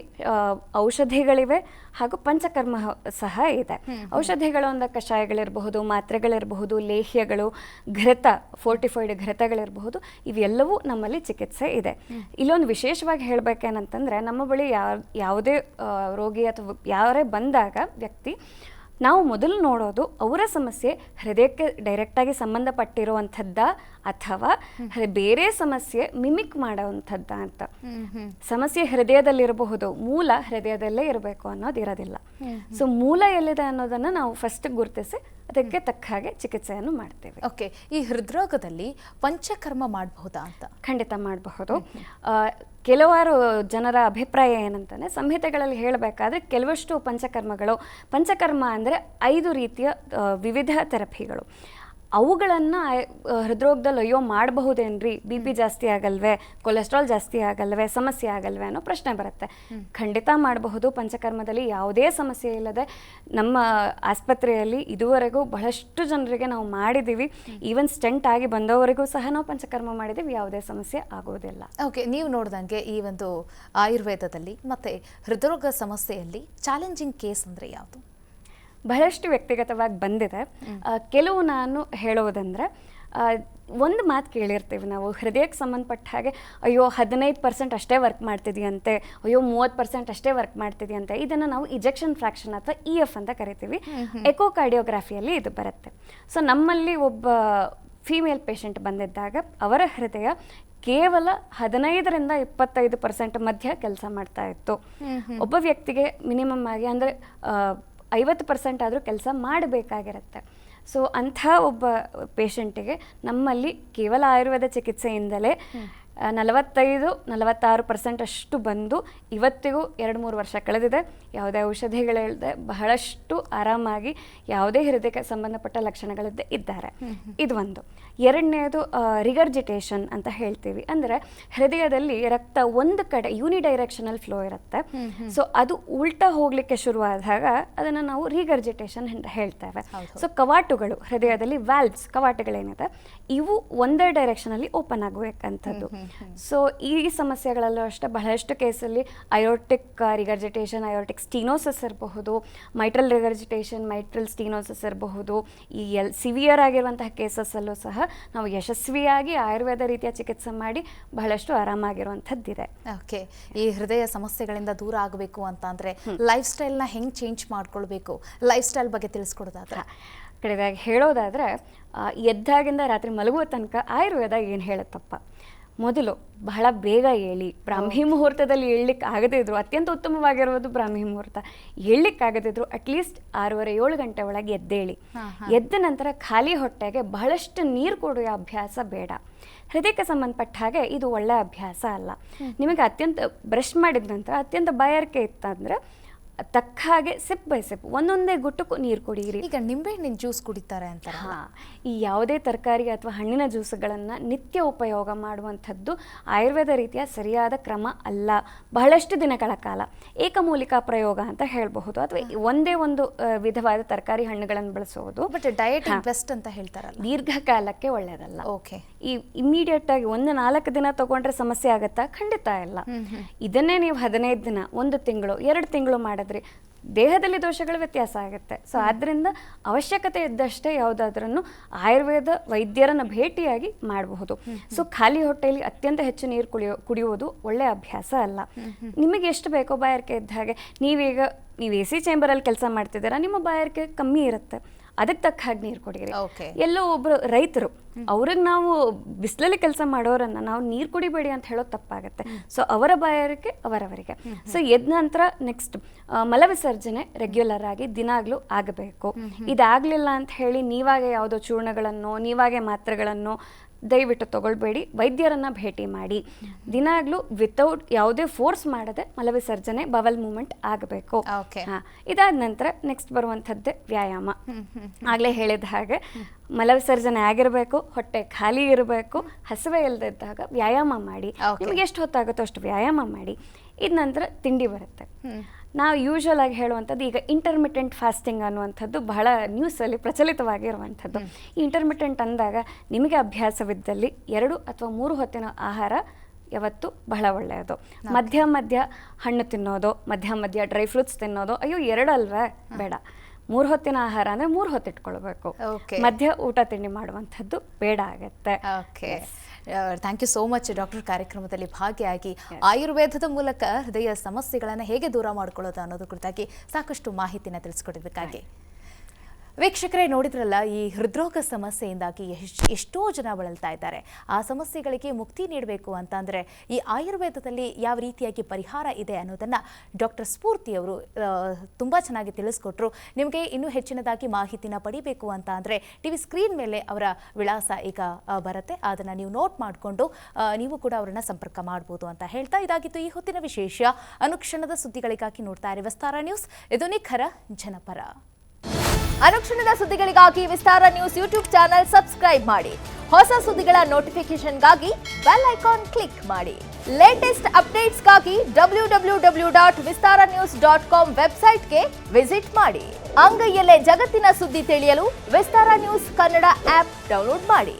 ಔಷಧಿಗಳಿವೆ ಹಾಗೂ ಪಂಚಕರ್ಮ ಸಹ ಇದೆ. ಔಷಧಿಗಳು ಅಂದರೆ ಕಷಾಯಗಳಿರಬಹುದು, ಮಾತ್ರೆಗಳಿರಬಹುದು, ಲೇಹ್ಯಗಳು, ಘೃತ, ಫೋರ್ಟಿಫೈಡ್ ಘೃತಗಳಿರಬಹುದು, ಇವೆಲ್ಲವೂ ನಮ್ಮಲ್ಲಿ ಚಿಕಿತ್ಸೆ ಇದೆ. ಇಲ್ಲೊಂದು ವಿಶೇಷವಾಗಿ ಹೇಳಬೇಕೇನಂತಂದರೆ, ನಮ್ಮ ಬಳಿ ಯಾವುದೇ ರೋಗಿ ಅಥವಾ ಯಾರೇ ಬಂದಾಗ ವ್ಯಕ್ತಿ, ನಾವು ಮೊದಲು ನೋಡೋದು ಅವರ ಸಮಸ್ಯೆ ಹೃದಯಕ್ಕೆ ಡೈರೆಕ್ಟಾಗಿ ಸಂಬಂಧಪಟ್ಟಿರುವಂಥದ್ದ ಅಥವಾ ಬೇರೆ ಸಮಸ್ಯೆ ಮಿಮಿಕ್ ಮಾಡೋವಂಥದ್ದ ಅಂತ. ಸಮಸ್ಯೆ ಹೃದಯದಲ್ಲಿರಬಹುದು, ಮೂಲ ಹೃದಯದಲ್ಲೇ ಇರಬೇಕು ಅನ್ನೋದು ಇರೋದಿಲ್ಲ. ಸೊ ಮೂಲ ಎಲ್ಲಿದೆ ಅನ್ನೋದನ್ನು ನಾವು ಫಸ್ಟ್ ಗುರುತಿಸಿ ಅದಕ್ಕೆ ತಕ್ಕ ಹಾಗೆ ಚಿಕಿತ್ಸೆಯನ್ನು ಮಾಡ್ತೇವೆ. ಓಕೆ, ಈ ಹೃದ್ರೋಗದಲ್ಲಿ ಪಂಚಕರ್ಮ ಮಾಡಬಹುದಾ ಅಂತ? ಖಂಡಿತ ಮಾಡಬಹುದು. ಕೆಲವಾರು ಜನರ ಅಭಿಪ್ರಾಯ ಏನಂತಂದರೆ, ಸಂಹಿತೆಗಳಲ್ಲಿ ಹೇಳಬೇಕಾದ್ರೆ ಕೆಲವಷ್ಟು ಪಂಚಕರ್ಮ ಅಂದರೆ 5 ರೀತಿಯ ವಿವಿಧ ಥೆರಪಿಗಳು. ಅವುಗಳನ್ನು ಹೃದ್ರೋಗದಲ್ಲಿ ಅಯ್ಯೋ ಮಾಡಬಹುದೇನ್ರಿ, ಬಿ ಪಿ ಜಾಸ್ತಿ ಆಗಲ್ವೇ, ಕೊಲೆಸ್ಟ್ರಾಲ್ ಜಾಸ್ತಿ ಆಗಲ್ವೇ, ಸಮಸ್ಯೆ ಆಗಲ್ವೇ ಅನ್ನೋ ಪ್ರಶ್ನೆ ಬರುತ್ತೆ. ಖಂಡಿತ ಮಾಡಬಹುದು. ಪಂಚಕರ್ಮದಲ್ಲಿ ಯಾವುದೇ ಸಮಸ್ಯೆ ಇಲ್ಲದೆ ನಮ್ಮ ಆಸ್ಪತ್ರೆಯಲ್ಲಿ ಇದುವರೆಗೂ ಬಹಳಷ್ಟು ಜನರಿಗೆ ನಾವು ಮಾಡಿದ್ದೀವಿ. ಈವನ್ ಸ್ಟೆಂಟ್ ಆಗಿ ಬಂದವರಿಗೂ ಸಹ ನಾವು ಪಂಚಕರ್ಮ ಮಾಡಿದ್ದೀವಿ, ಯಾವುದೇ ಸಮಸ್ಯೆ ಆಗೋದಿಲ್ಲ. ಓಕೆ, ನೀವು ನೋಡ್ದಂಗೆ ಈ ಒಂದು ಆಯುರ್ವೇದದಲ್ಲಿ ಮತ್ತೆ ಹೃದ್ರೋಗ ಸಮಸ್ಯೆಯಲ್ಲಿ ಚಾಲೆಂಜಿಂಗ್ ಕೇಸ್ ಅಂದರೆ ಯಾವುದು? ಬಹಳಷ್ಟು ವ್ಯಕ್ತಿಗತವಾಗಿ ಬಂದಿದೆ. ಕೆಲವು ನಾನು ಹೇಳೋದಂದರೆ, ಒಂದು ಮಾತು ಕೇಳಿರ್ತೀವಿ ನಾವು, ಹೃದಯಕ್ಕೆ ಸಂಬಂಧಪಟ್ಟ ಹಾಗೆ ಅಯ್ಯೋ 15% ಅಷ್ಟೇ ವರ್ಕ್ ಮಾಡ್ತಿದೆಯಂತೆ, ಅಯ್ಯೋ 30% ಅಷ್ಟೇ ವರ್ಕ್ ಮಾಡ್ತಿದೆಯಂತೆ. ಇದನ್ನು ನಾವು ಇಜೆಕ್ಷನ್ ಫ್ರಾಕ್ಷನ್ ಅಥವಾ EF ಅಂತ ಕರಿತೀವಿ. ಎಕೋಕಾರ್ಡಿಯೋಗ್ರಫಿಯಲ್ಲಿ ಇದು ಬರುತ್ತೆ. ಸೊ ನಮ್ಮಲ್ಲಿ ಒಬ್ಬ ಫೀಮೇಲ್ ಪೇಷಂಟ್ ಬಂದಿದ್ದಾಗ ಅವರ ಹೃದಯ ಕೇವಲ 15ರಿಂದ 25% ಮಧ್ಯ ಕೆಲಸ ಮಾಡ್ತಾ ಇತ್ತು. ಒಬ್ಬ ವ್ಯಕ್ತಿಗೆ ಮಿನಿಮಮ್ ಆಗಿ ಅಂದರೆ 50% ಆದರೂ ಕೆಲಸ ಮಾಡಬೇಕಾಗಿರುತ್ತೆ. ಸೊ ಅಂಥ ಒಬ್ಬ ಪೇಷಂಟಿಗೆ ನಮ್ಮಲ್ಲಿ ಕೇವಲ ಆಯುರ್ವೇದ ಚಿಕಿತ್ಸೆಯಿಂದಲೇ 45-46% ಅಷ್ಟು ಬಂದು ಇವತ್ತಿಗೂ 2-3 ವರ್ಷ ಕಳೆದಿದೆ. ಯಾವುದೇ ಔಷಧಿಗಳಿಲ್ಲದೆ ಬಹಳಷ್ಟು ಆರಾಮಾಗಿ ಯಾವುದೇ ಹೃದಯಕ್ಕೆ ಸಂಬಂಧಪಟ್ಟ ಲಕ್ಷಣಗಳಿದ್ದೇ ಇದ್ದಾರೆ. ಇದು ಒಂದು. ಎರಡನೇದು ರಿಗರ್ಜಿಟೇಷನ್ ಅಂತ ಹೇಳ್ತೀವಿ. ಅಂದರೆ ಹೃದಯದಲ್ಲಿ ರಕ್ತ ಒಂದು ಕಡೆ ಯೂನಿಡೈರೆಕ್ಷನಲ್ ಫ್ಲೋ ಇರುತ್ತೆ. ಸೊ ಅದು ಉಲ್ಟಾ ಹೋಗಲಿಕ್ಕೆ ಶುರುವಾದಾಗ ಅದನ್ನು ನಾವು ರಿಗರ್ಜಿಟೇಷನ್ ಅಂತ ಹೇಳ್ತೇವೆ. ಸೊ ಕವಾಟುಗಳು ಹೃದಯದಲ್ಲಿ ವ್ಯಾಲ್ವ್ಸ್ ಕವಾಟುಗಳೇನಿದೆ ಇವು ಒಂದೇ ಡೈರೆಕ್ಷನಲ್ಲಿ ಓಪನ್ ಆಗಬೇಕಂಥದ್ದು. ಸೊ ಈ ಸಮಸ್ಯೆಗಳಲ್ಲೂ ಅಷ್ಟೇ ಬಹಳಷ್ಟು ಕೇಸಲ್ಲಿ ಅಯೋರ್ಟಿಕ್ ರಿಗರ್ಜಿಟೇಷನ್, ಅಯೋರ್ಟಿಕ್ ಸ್ಟೀನೋಸಿಸ್ ಇರಬಹುದು, ಮೈಟ್ರಲ್ ರಿಗರ್ಜಿಟೇಷನ್, ಮೈಟ್ರಲ್ ಸ್ಟೀನೋಸಿಸ್ ಇರಬಹುದು. ಈ ಸಿವಿಯರ್ ಆಗಿರುವಂತಹ ಕೇಸಸ್ಸಲ್ಲೂ ಸಹ ನಾವು ಯಶಸ್ವಿಯಾಗಿ ಆಯುರ್ವೇದ ರೀತಿಯ ಚಿಕಿತ್ಸೆ ಮಾಡಿ ಬಹಳಷ್ಟು ಆರಾಮಾಗಿರುವಂಥದ್ದಿದೆ. ಓಕೆ, ಈ ಹೃದಯ ಸಮಸ್ಯೆಗಳಿಂದ ದೂರ ಆಗಬೇಕು ಅಂತ ಅಂದರೆ ಲೈಫ್ ಸ್ಟೈಲ್ನ ಹೆಂಗೆ ಚೇಂಜ್ ಮಾಡ್ಕೊಳ್ಬೇಕು, ಲೈಫ್ ಸ್ಟೈಲ್ ಬಗ್ಗೆ ತಿಳಿಸ್ಕೊಡೋದಾದ್ರೆ? ಕಡೆದಾಗಿ ಹೇಳೋದಾದರೆ, ಎದ್ದಾಗಿಂದ ರಾತ್ರಿ ಮಲಗುವ ತನಕ ಆಯುರ್ವೇದ ಏನು ಹೇಳುತ್ತಪ್ಪ, ಮೊದಲು ಬಹಳ ಬೇಗ ಏಳಿ, ಬ್ರಾಹ್ಮಿ ಮುಹೂರ್ತದಲ್ಲಿ ಏಳಲಿಕ್ಕೆ ಆಗದೇ ಇದ್ರು, ಅತ್ಯಂತ ಉತ್ತಮವಾಗಿರುವುದು ಬ್ರಾಹ್ಮಿ ಮುಹೂರ್ತ, ಏಳಲಿಕ್ಕಾಗದಿದ್ರು ಅಟ್ಲೀಸ್ಟ್ 6:30-7 ಗಂಟೆ ಒಳಗೆ ಎದ್ದೇಳಿ. ಎದ್ದ ನಂತರ ಖಾಲಿ ಹೊಟ್ಟೆಗೆ ಬಹಳಷ್ಟು ನೀರು ಕುಡಿಯೋ ಅಭ್ಯಾಸ ಬೇಡ. ಹೃದಯಕ್ಕೆ ಸಂಬಂಧಪಟ್ಟ ಹಾಗೆ ಇದು ಒಳ್ಳೆ ಅಭ್ಯಾಸ ಅಲ್ಲ. ನಿಮಗೆ ಅತ್ಯಂತ ಬ್ರಷ್ ಮಾಡಿದ ನಂತರ ಅತ್ಯಂತ ಬಾಯಾರಿಕೆ ಇತ್ತಂದರೆ ತಕ್ಕ ಹಾಗೆ ಸಿಪ್ ಬೈ ಸಿಪ್ ಒಂದೊಂದೇ ಗುಟ್ಟಕ್ಕೂ ನೀರು ಕುಡಿಯಿರಿ. ಈಗ ನಿಂಬೆಹಣ್ಣಿನ ಜ್ಯೂಸ್ ಕುಡಿತಾರೆ ಅಂತ. ಈ ಯಾವುದೇ ತರಕಾರಿ ಅಥವಾ ಹಣ್ಣಿನ ಜ್ಯೂಸ್ಗಳನ್ನು ನಿತ್ಯ ಉಪಯೋಗ ಮಾಡುವಂಥದ್ದು ಆಯುರ್ವೇದ ರೀತಿಯ ಸರಿಯಾದ ಕ್ರಮ ಅಲ್ಲ. ಬಹಳಷ್ಟು ದಿನಗಳ ಕಾಲ ಏಕಮೂಲಿಕಾ ಪ್ರಯೋಗ ಅಂತ ಹೇಳಬಹುದು, ಅಥವಾ ಒಂದೇ ಒಂದು ವಿಧವಾದ ತರಕಾರಿ ಹಣ್ಣುಗಳನ್ನು ಬಳಸೋದು. ಬಟ್ ಡಯಟ್ ಬೆಸ್ಟ್ ಅಂತ ಹೇಳ್ತಾರಲ್ಲ, ದೀರ್ಘಕಾಲಕ್ಕೆ ಒಳ್ಳೆಯದಲ್ಲ. ಓಕೆ, ಈ ಇಮಿಡಿಯೇಟ್ ಆಗಿ 1-4 ದಿನ ತಗೊಂಡ್ರೆ ಸಮಸ್ಯೆ ಆಗುತ್ತಾ? ಖಂಡಿತ ಇಲ್ಲ. ಇದನ್ನೇ ನೀವು 15 ದಿನ, 1 ತಿಂಗಳು, 2 ತಿಂಗಳು ಮಾಡಿದ್ರೆ ದೇಹದಲ್ಲಿ ದೋಷಗಳು ವ್ಯತ್ಯಾಸ ಆಗುತ್ತೆ. ಸೊ ಆದ್ದರಿಂದ ಅವಶ್ಯಕತೆ ಇದ್ದಷ್ಟೇ ಯಾವುದಾದ್ರೂ ಆಯುರ್ವೇದ ವೈದ್ಯರನ್ನು ಭೇಟಿಯಾಗಿ ಮಾಡಬಹುದು. ಸೊ ಖಾಲಿ ಹೊಟ್ಟೆಯಲ್ಲಿ ಅತ್ಯಂತ ಹೆಚ್ಚು ನೀರು ಕುಡಿಯುವುದು ಒಳ್ಳೆಯ ಅಭ್ಯಾಸ ಅಲ್ಲ. ನಿಮಗೆ ಎಷ್ಟು ಬೇಕೋ ಬಾಯಾರಿಕೆ ಇದ್ದ ಹಾಗೆ, ನೀವು AC ಚೇಂಬರಲ್ಲಿ ಕೆಲಸ ಮಾಡ್ತಿದ್ದೀರಾ, ನಿಮ್ಮ ಬಾಯಾರಿಕೆ ಕಮ್ಮಿ ಇರುತ್ತೆ, ಅದಕ್ಕೆ ತಕ್ಕ ಹಾಗೆ ನೀರು ಕುಡಿಯಿರಿ. ಎಲ್ಲೋ ಒಬ್ಬರು ರೈತರು, ಅವ್ರಿಗೆ ನಾವು ಬಿಸಿಲಲ್ಲಿ ಕೆಲಸ ಮಾಡೋರನ್ನು ನಾವು ನೀರು ಕುಡಿಬೇಡಿ ಅಂತ ಹೇಳೋದು ತಪ್ಪಾಗುತ್ತೆ. ಸೊ ಅವರ ಬಾಯಾರಿಕೆ ಅವರವರಿಗೆ. ಸೊ ಎದ್ದ ನಂತರ ನೆಕ್ಸ್ಟ್ ಮಲವಿಸರ್ಜನೆ ರೆಗ್ಯುಲರ್ ಆಗಿ ದಿನಾಗ್ಲೂ ಆಗಬೇಕು. ಇದಾಗಲಿಲ್ಲ ಅಂತ ಹೇಳಿ ನೀವಾಗೆ ಯಾವುದೋ ಚೂರ್ಣಗಳನ್ನು, ನೀವಾಗೆ ಮಾತ್ರೆಗಳನ್ನು ದಯವಿಟ್ಟು ತಗೊಳ್ಬೇಡಿ. ವೈದ್ಯರನ್ನು ಭೇಟಿ ಮಾಡಿ. ದಿನಾಗ್ಲೂ ವಿತೌಟ್ ಯಾವುದೇ ಫೋರ್ಸ್ ಮಾಡದೆ ಮಲವಿಸರ್ಜನೆ, ಬವಲ್ ಮೂಮೆಂಟ್ ಆಗಬೇಕು. ಇದಾದ ನಂತರ ನೆಕ್ಸ್ಟ್ ಬರುವಂಥದ್ದೇ ವ್ಯಾಯಾಮ. ಆಗಲೇ ಹೇಳಿದ ಹಾಗೆ ಮಲವಿಸರ್ಜನೆ ಆಗಿರಬೇಕು, ಹೊಟ್ಟೆ ಖಾಲಿ ಇರಬೇಕು, ಹಸಿವೆ ಇಲ್ಲದಿದ್ದಾಗ ವ್ಯಾಯಾಮ ಮಾಡಿ. ನಿಮಗೆ ಎಷ್ಟು ಹೊತ್ತಾಗುತ್ತೋ ಅಷ್ಟು ವ್ಯಾಯಾಮ ಮಾಡಿ. ಇದ ನಂತರ ತಿಂಡಿ ಬರುತ್ತೆ. ನಾವು ಯೂಶುವಲ್ ಆಗಿ ಹೇಳುವಂಥದ್ದು, ಈಗ ಇಂಟರ್ಮಿಟೆಂಟ್ ಫಾಸ್ಟಿಂಗ್ ಅನ್ನುವಂಥದ್ದು ಬಹಳ ನ್ಯೂಸಲ್ಲಿ ಪ್ರಚಲಿತವಾಗಿರುವಂಥದ್ದು. ಈ ಇಂಟರ್ಮಿಟೆಂಟ್ ಅಂದಾಗ ನಿಮಗೆ ಅಭ್ಯಾಸವಿದ್ದಲ್ಲಿ 2 ಅಥವಾ 3 ಹೊತ್ತಿನ ಆಹಾರ ಯಾವತ್ತು ಬಹಳ ಒಳ್ಳೆಯದು. ಮಧ್ಯ ಹಣ್ಣು ತಿನ್ನೋದು, ಮಧ್ಯ ಡ್ರೈ ಫ್ರೂಟ್ಸ್ ತಿನ್ನೋದು, ಅಯ್ಯೋ 2 ಅಲ್ವೇ, ಬೇಡ. 3 ಹೊತ್ತಿನ ಆಹಾರ ಅಂದರೆ 3 ಹೊತ್ತು ಇಟ್ಕೊಳ್ಬೇಕು. ಮಧ್ಯ ಊಟ ತಿಂಡಿ ಮಾಡುವಂಥದ್ದು ಬೇಡ ಆಗತ್ತೆ. Okay, thank you so much doctor. ಕಾರ್ಯಕ್ರಮದಲ್ಲಿ ಭಾಗಿಯಾಗಿ ಆಯುರ್ವೇದದ ಮೂಲಕ ಹೃದಯ ಸಮಸ್ಯೆಗಳನ್ನು ಹೇಗೆ ದೂರ ಮಾಡ್ಕೊಳ್ಳೋದು ಅನ್ನೋದು ಕುರಿತಾಗಿ ಸಾಕಷ್ಟು ಮಾಹಿತಿನ ತಿಳಿಸ್ಕೊಟ್ಟಿದ್ದಕ್ಕಾಗಿ. ವೀಕ್ಷಕರೇ, ನೋಡಿದ್ರಲ್ಲ, ಈ ಹೃದ್ರೋಗ ಸಮಸ್ಯೆಯಿಂದಾಗಿ ಎಷ್ಟೋ ಜನ ಬಳಲ್ತಾ ಇದ್ದಾರೆ. ಆ ಸಮಸ್ಯೆಗಳಿಗೆ ಮುಕ್ತಿ ನೀಡಬೇಕು ಅಂತಂದರೆ ಈ ಆಯುರ್ವೇದದಲ್ಲಿ ಯಾವ ರೀತಿಯಾಗಿ ಪರಿಹಾರ ಇದೆ ಅನ್ನೋದನ್ನು ಡಾಕ್ಟರ್ ಸ್ಫೂರ್ತಿಯವರು ತುಂಬ ಚೆನ್ನಾಗಿ ತಿಳಿಸ್ಕೊಟ್ರು. ನಿಮಗೆ ಇನ್ನೂ ಹೆಚ್ಚಿನದಾಗಿ ಮಾಹಿತಿನ ಪಡಿಬೇಕು ಅಂತ ಅಂದರೆ TV ಸ್ಕ್ರೀನ್ ಮೇಲೆ ಅವರ ವಿಳಾಸ ಈಗ ಬರುತ್ತೆ, ಅದನ್ನು ನೀವು ನೋಟ್ ಮಾಡಿಕೊಂಡು ನೀವು ಕೂಡ ಅವರನ್ನು ಸಂಪರ್ಕ ಮಾಡ್ಬೋದು ಅಂತ ಹೇಳ್ತಾ, ಇದಾಗಿತ್ತು ಈ ಹೊತ್ತಿನ ವಿಶೇಷ. ಅನುಕ್ಷಣದ ಸುದ್ದಿಗಳಿಗಾಗಿ ನೋಡ್ತಾ ಇರಿ ವಿಸ್ತಾರ ನ್ಯೂಸ್. ಇದು ನಿಖರ ಜನಪರ. ಅನುಕ್ಷಣದ ಸುದ್ದಿಗಳಿಗಾಗಿ ವಿಸ್ತಾರ ನ್ಯೂಸ್ ಯೂಟ್ಯೂಬ್ ಚಾನೆಲ್ ಸಬ್ಸ್ಕ್ರೈಬ್ ಮಾಡಿ. ಹೊಸ ಸುದ್ದಿಗಳ ನೋಟಿಫಿಕೇಶನ್ಗಾಗಿ ಬೆಲ್ ಐಕಾನ್ ಕ್ಲಿಕ್ ಮಾಡಿ. ಲೇಟೆಸ್ಟ್ ಅಪ್ಡೇಟ್ಸ್ಗಾಗಿ www.vistaranews.com ವೆಬ್ಸೈಟ್ಗೆ ವಿಸಿಟ್ ಮಾಡಿ. ಅಂಗೈಯಲ್ಲೇ ಜಗತ್ತಿನ ಸುದ್ದಿ ತಿಳಿಯಲು ವಿಸ್ತಾರ ನ್ಯೂಸ್ ಕನ್ನಡ ಆಪ್ ಡೌನ್ಲೋಡ್ ಮಾಡಿ.